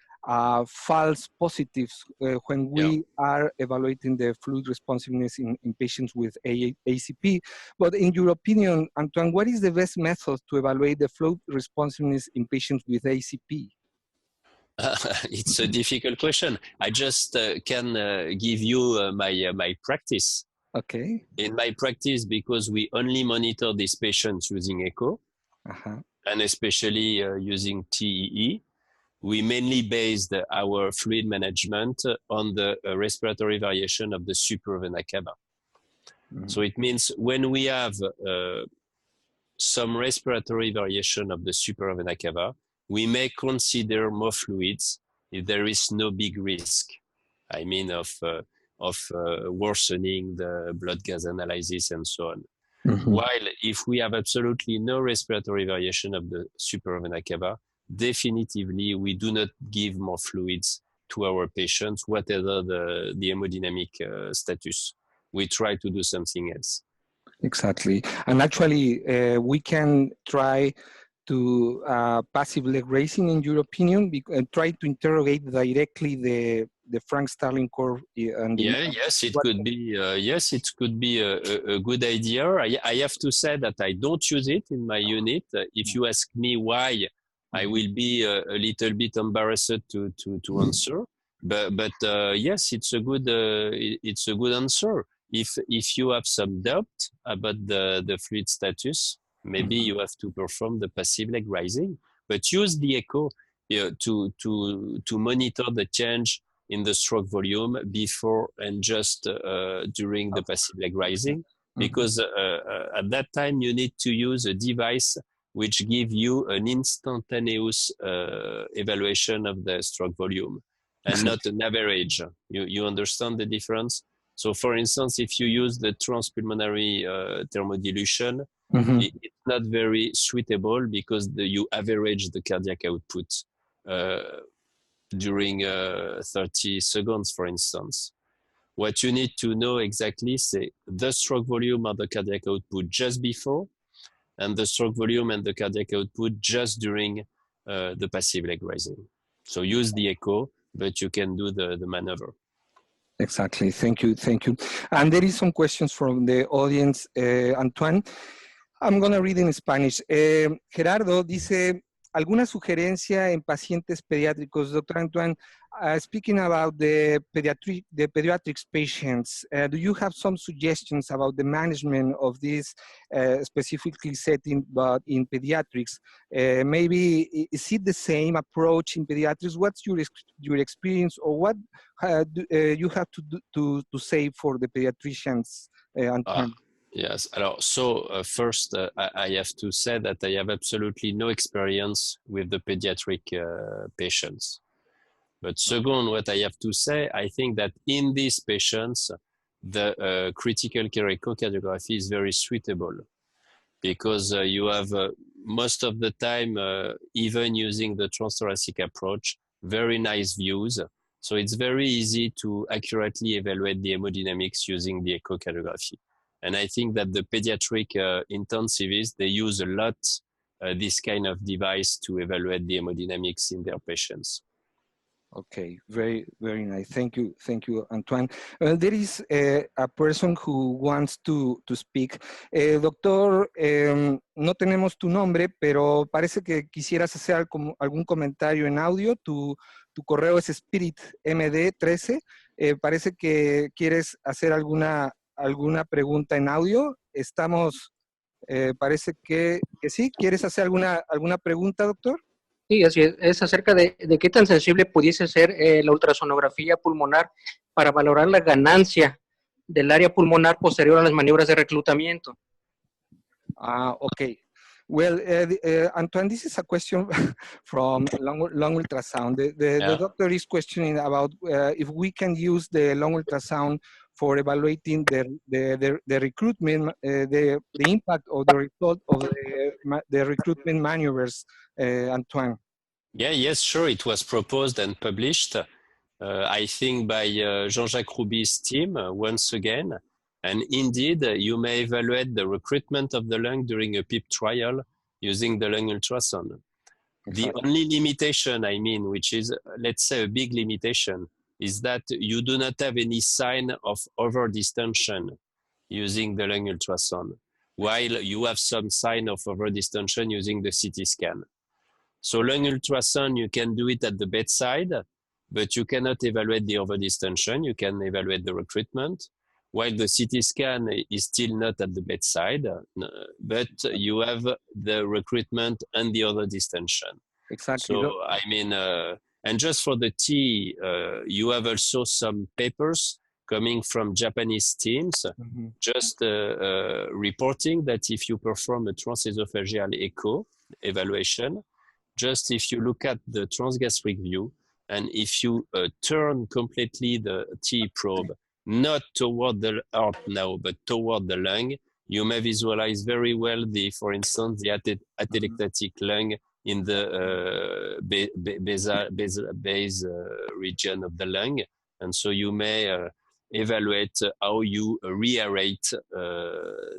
false positives when we are evaluating the fluid responsiveness in patients with ACP. But in your opinion, Antoine, what is the best method to evaluate the fluid responsiveness in patients with ACP? It's a difficult question. I just can give you my practice. Okay. In my practice, because we only monitor these patients using echo, and especially using TEE, we mainly based our fluid management on the respiratory variation of the supravena cava. So it means when we have some respiratory variation of the supravena cava, we may consider more fluids if there is no big risk. I mean, of worsening the blood gas analysis and so on. While if we have absolutely no respiratory variation of the supravena cava, definitively we do not give more fluids to our patients, whatever the hemodynamic status. We try to do something else. Exactly. And actually, we can try to passive leg raising, in your opinion, and try to interrogate directly the Frank-Starling curve. And Yes, it could be. Yes, it could be a good idea. I have to say that I don't use it in my unit. If you ask me why, I will be a little bit embarrassed to answer. But yes, it's a good answer. If you have some doubt about the fluid status, maybe you have to perform the passive leg raising. But use the echo to monitor the change in the stroke volume before and just during the passive leg raising, because at that time you need to use a device which give you an instantaneous evaluation of the stroke volume and not an average. You understand the difference? So for instance, if you use the transpulmonary thermodilution, it's not very suitable because you average the cardiac output during 30 seconds, for instance. What you need to know exactly is the stroke volume of the cardiac output just before and the stroke volume and the cardiac output just during the passive leg raising. So use the echo, but you can do the maneuver. Exactly. Thank you. Thank you. And there is some questions from the audience, Antoine. I'm going to read in Spanish. Gerardo dice, ¿alguna sugerencia en pacientes pediátricos? Dr. Antoine, speaking about the pediatrics patients, do you have some suggestions about the management of this specifically setting, but in pediatrics? Maybe, is it the same approach in pediatrics? What's your experience, or what you have to say for the pediatricians, Antoine? Yes. So first, I have to say that I have absolutely no experience with the pediatric patients. But second, what I have to say, I think that in these patients, the critical care echocardiography is very suitable because you have most of the time, even using the transthoracic approach, very nice views. So it's very easy to accurately evaluate the hemodynamics using the echocardiography. And I think that the pediatric intensivists, they use a lot this kind of device to evaluate the hemodynamics in their patients. Okay, very, very nice. Thank you, Antoine. There is a person who wants to speak. Doctor, no tenemos tu nombre, pero parece que quisieras hacer algún comentario en audio. Tu correo es spiritmd13. Parece que quieres hacer alguna pregunta en audio. Parece que sí. ¿Quieres hacer alguna pregunta, doctor? Sí, así es acerca de qué tan sensible pudiese ser la ultrasonografía pulmonar para valorar la ganancia del área pulmonar posterior a las maniobras de reclutamiento. Okay. Well, Antoine, this is a question from long ultrasound. The doctor is questioning about if we can use the long ultrasound for evaluating the recruitment, the impact of the result of the recruitment maneuvers, Antoine. Yes, sure. It was proposed and published, I think, by Jean-Jacques Rouby's team once again. And indeed, you may evaluate the recruitment of the lung during a PEEP trial using the lung ultrasound. Exactly. The only limitation, which is, let's say, a big limitation, is that you do not have any sign of overdistension using the lung ultrasound, while you have some sign of overdistension using the CT scan. So lung ultrasound, you can do it at the bedside, but you cannot evaluate the overdistension. You can evaluate the recruitment, while the CT scan is still not at the bedside, but you have the recruitment and the overdistension. Exactly. So, and just for the T, you have also some papers coming from Japanese teams, just reporting that if you perform a transesophageal echo evaluation, just if you look at the transgastric view, and if you turn completely the T probe, not toward the heart now, but toward the lung, you may visualize very well for instance, the atelectatic lung in the base region of the lung. And so you may evaluate how you rearrate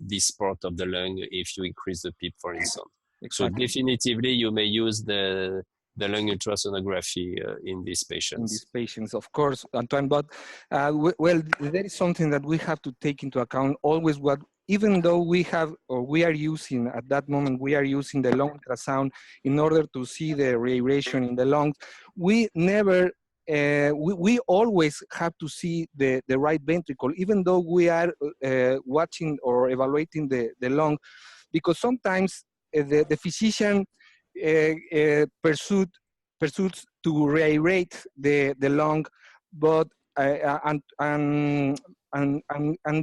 this part of the lung if you increase the PEEP, for instance. Exactly. So definitively, you may use the lung ultrasonography in these patients. In these patients, of course, Antoine, but well, there is something that we have to take into account always. Even though we have, or we are using, at that moment, we are using the lung ultrasound in order to see the reaeration in the lungs, we never, we always have to see the right ventricle, even though we are watching or evaluating the lung, because sometimes the physician pursues to reaerate the lung, but and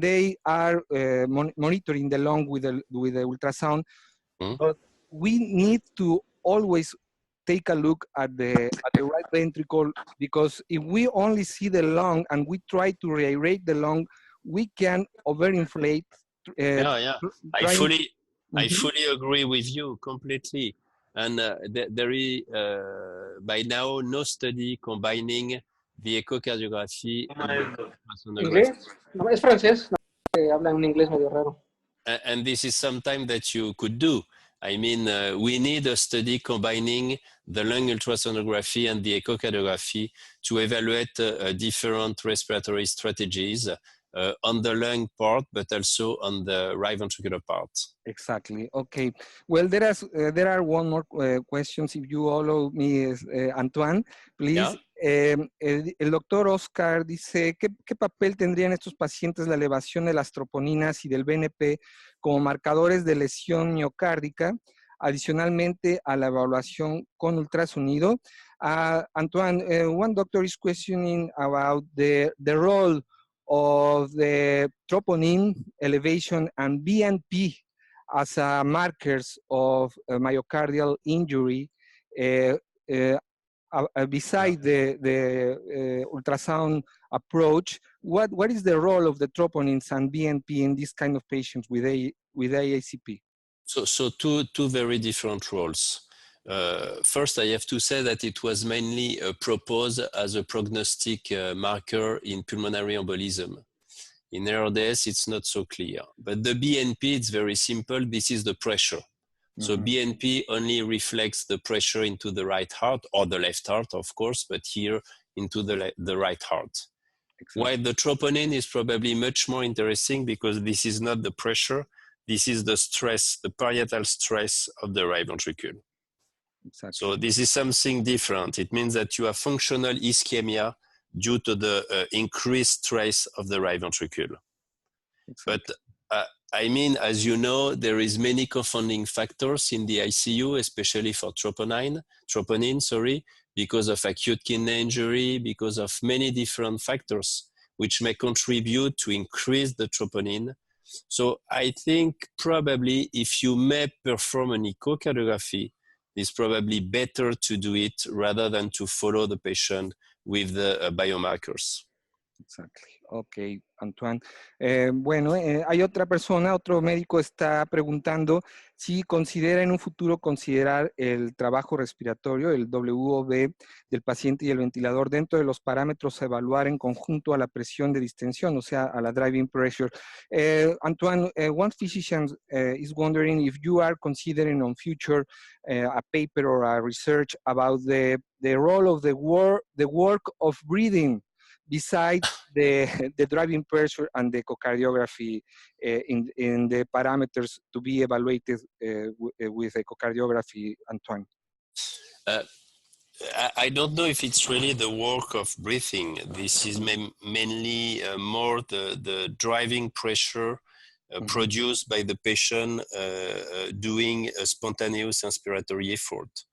they are monitoring the lung with the ultrasound. But we need to always take a look at the right ventricle, because if we only see the lung and we try to reaerate the lung, we can overinflate. I fully agree with you completely. And there is by now no study combining the echocardiography and the ultrasonography. No, es francés, habla un inglés medio raro. And this is something that you could do. I mean, we need a study combining the lung ultrasonography and the echocardiography to evaluate different respiratory strategies on the lung part, but also on the right ventricular part. Exactly. Okay. Well, there are one more questions. If you allow me, Antoine, please. Yeah. El doctor Oscar dice, ¿qué papel tendrían estos pacientes la elevación de las troponinas y del BNP como marcadores de lesión miocárdica, adicionalmente a la evaluación con ultrasonido? Antoine, one doctor is questioning about the role of the troponin elevation and BNP as markers of myocardial injury, beside the ultrasound approach. What is the role of the troponins and BNP in this kind of patients with AACP? So two very different roles. First, I have to say that it was mainly proposed as a prognostic marker in pulmonary embolism. In ARDS, it's not so clear. But the BNP, it's very simple. This is the pressure. So BNP only reflects the pressure into the right heart, or the left heart, of course, but here into the right heart. Exactly. While the troponin is probably much more interesting, because this is not the pressure, this is the stress, the parietal stress of the right ventricle. Exactly. So this is something different. It means that you have functional ischemia due to the increased stress of the right ventricle. Exactly. But I mean, as you know, there is many confounding factors in the ICU, especially for troponin, because of acute kidney injury, because of many different factors, which may contribute to increase the troponin. So I think probably if you may perform an echocardiography, it's probably better to do it rather than to follow the patient with the biomarkers. Exactly. Ok, Antoine. Bueno, hay otra persona, otro médico está preguntando si considera en un futuro considerar el trabajo respiratorio, el WOB del paciente y el ventilador dentro de los parámetros a evaluar en conjunto a la presión de distensión, o sea, a la driving pressure. Antoine, one physician is wondering if you are considering on future a paper or a research about the role of the work of breathing besides the driving pressure and the echocardiography in the parameters to be evaluated with echocardiography, Antoine? I don't know if it's really the work of breathing. This is mainly more the driving pressure produced by the patient doing a spontaneous inspiratory effort.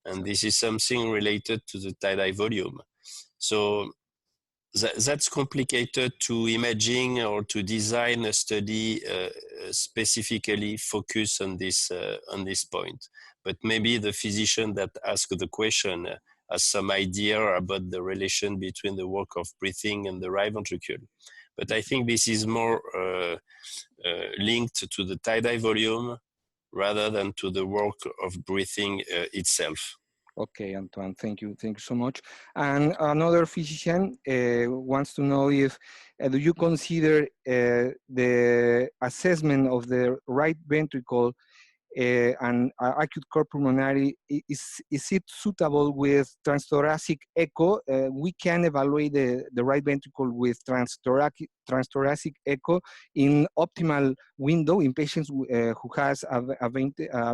And this is something related to the Tidal volume. So that's complicated to imaging or to design a study specifically focus on this point. But maybe the physician that asked the question has some idea about the relation between the work of breathing and the right ventricle. But I think this is more linked to the Tidal volume rather than to the work of breathing itself. Okay, Antoine, thank you so much. And another physician wants to know if, do you consider the assessment of the right ventricle and acute cardiopulmonary, is it suitable with transthoracic echo? We can evaluate the right ventricle with transthoracic echo in optimal window in patients who has an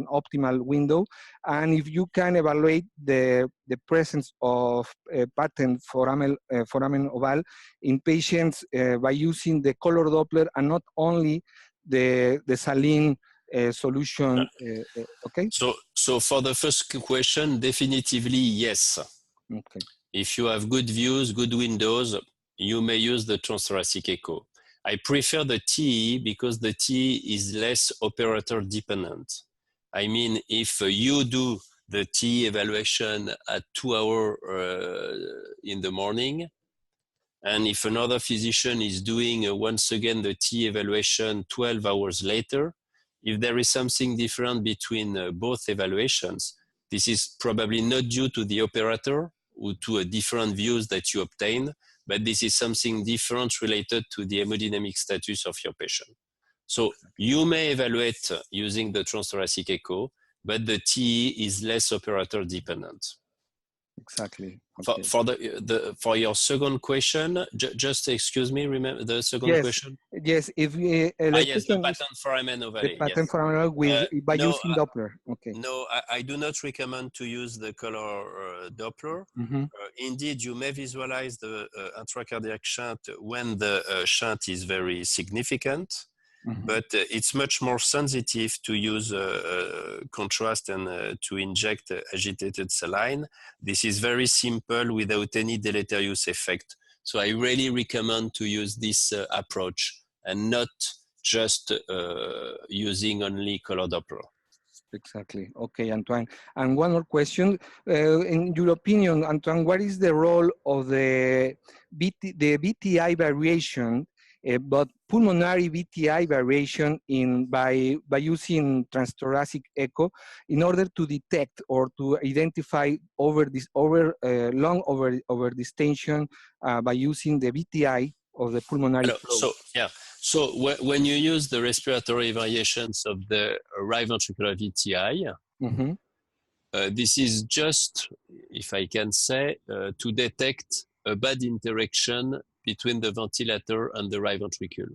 optimal window. And if you can evaluate the presence of patent foramen ovale in patients by using the color Doppler and not only the saline solution, okay? So for the first question, definitively yes. Okay. If you have good views, good windows, you may use the transthoracic echo. I prefer the TE because the TE is less operator dependent. I mean, if you do the TE evaluation at 2 hours in the morning, and if another physician is doing once again the TE evaluation 12 hours later, if there is something different between both evaluations, this is probably not due to the operator or to a different views that you obtain, but this is something different related to the hemodynamic status of your patient. So you may evaluate using the transthoracic echo, but the TE is less operator dependent. Exactly. Okay. For your second question, just excuse me, remember the second question? Yes, if yes, the patent foramen ovale. The patent foramen with by using Doppler. Okay. No, I do not recommend to use the color Doppler. Indeed, you may visualize the intracardiac shunt when the shunt is very significant. But it's much more sensitive to use contrast and to inject agitated saline. This is very simple without any deleterious effect. So I really recommend to use this approach and not just using only color Doppler. Exactly. Okay, Antoine. And one more question. In your opinion, Antoine, what is the role of the VTI variation, but pulmonary VTI variation by using transthoracic echo in order to detect or to identify long over distension by using the VTI of the pulmonary flow? So when you use the respiratory variations of the right ventricular VTI, this is just, if I can say, to detect a bad interaction between the ventilator and the right ventricle.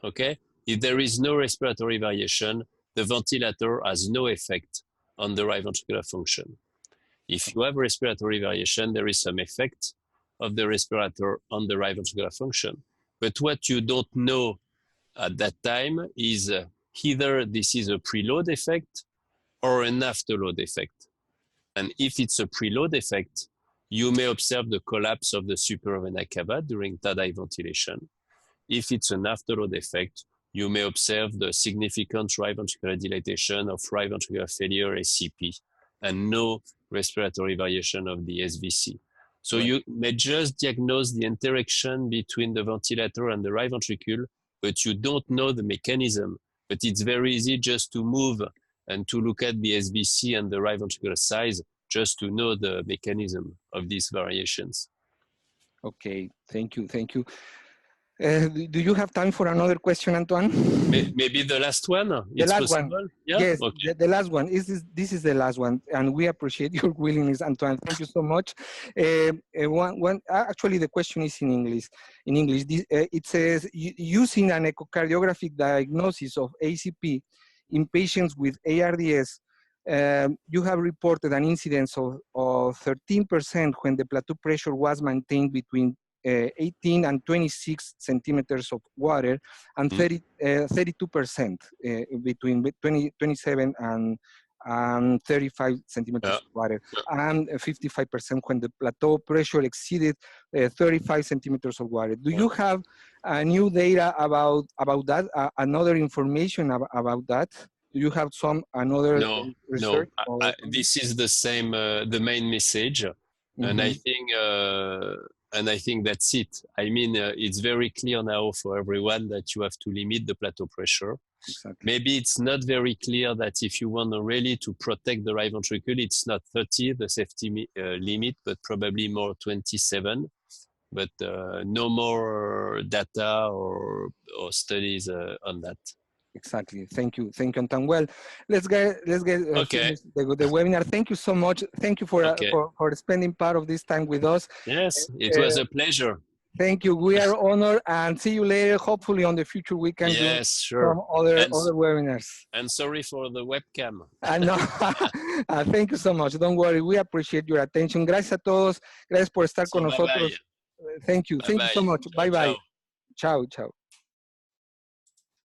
Okay? If there is no respiratory variation, the ventilator has no effect on the right ventricular function. If you have respiratory variation, there is some effect of the respirator on the right ventricular function. But what you don't know at that time is either this is a preload effect or an afterload effect. And if it's a preload effect, you may observe the collapse of the supravena cava during Tidal ventilation. If it's an afterload effect, you may observe the significant right ventricular dilatation of right ventricular failure SCP and no respiratory variation of the SVC. So you may just diagnose the interaction between the ventilator and the right ventricle, but you don't know the mechanism. But it's very easy just to move and to look at the SVC and the right ventricular size just to know the mechanism of these variations. Okay, thank you. Do you have time for another question, Antoine? Maybe the last one? The last one. Yeah? Yes, okay. the last one. This is the last one, and we appreciate your willingness, Antoine. Thank you so much. Actually, the question is in English. It says, using an echocardiographic diagnosis of ACP in patients with ARDS, you have reported an incidence of 13% when the plateau pressure was maintained between 18 and 26 centimeters of water, and 32% between 27 and 35 centimeters of water, and 55% when the plateau pressure exceeded 35 centimeters of water. Do you have new data about that? Another information about that? Do you have another research? No. This is the same, the main message. And I think And I think that's it. I mean, it's very clear now for everyone that you have to limit the plateau pressure. Exactly. Maybe it's not very clear that if you want really to protect the right ventricle, it's not 30, the safety limit, but probably more 27. But no more data or studies on that. Exactly. Thank you, Antoine. Well, let's get Okay. the webinar. Thank you so much. Thank you for spending part of this time with us. Yes, it was a pleasure. Thank you. We are honored, and see you later. Hopefully, on the future we can do some other webinars. And sorry for the webcam. No, thank you so much. Don't worry. We appreciate your attention. Gracias a todos. Gracias por estar con nosotros. Thank you. Thank you so much. Bye bye. Ciao. Ciao.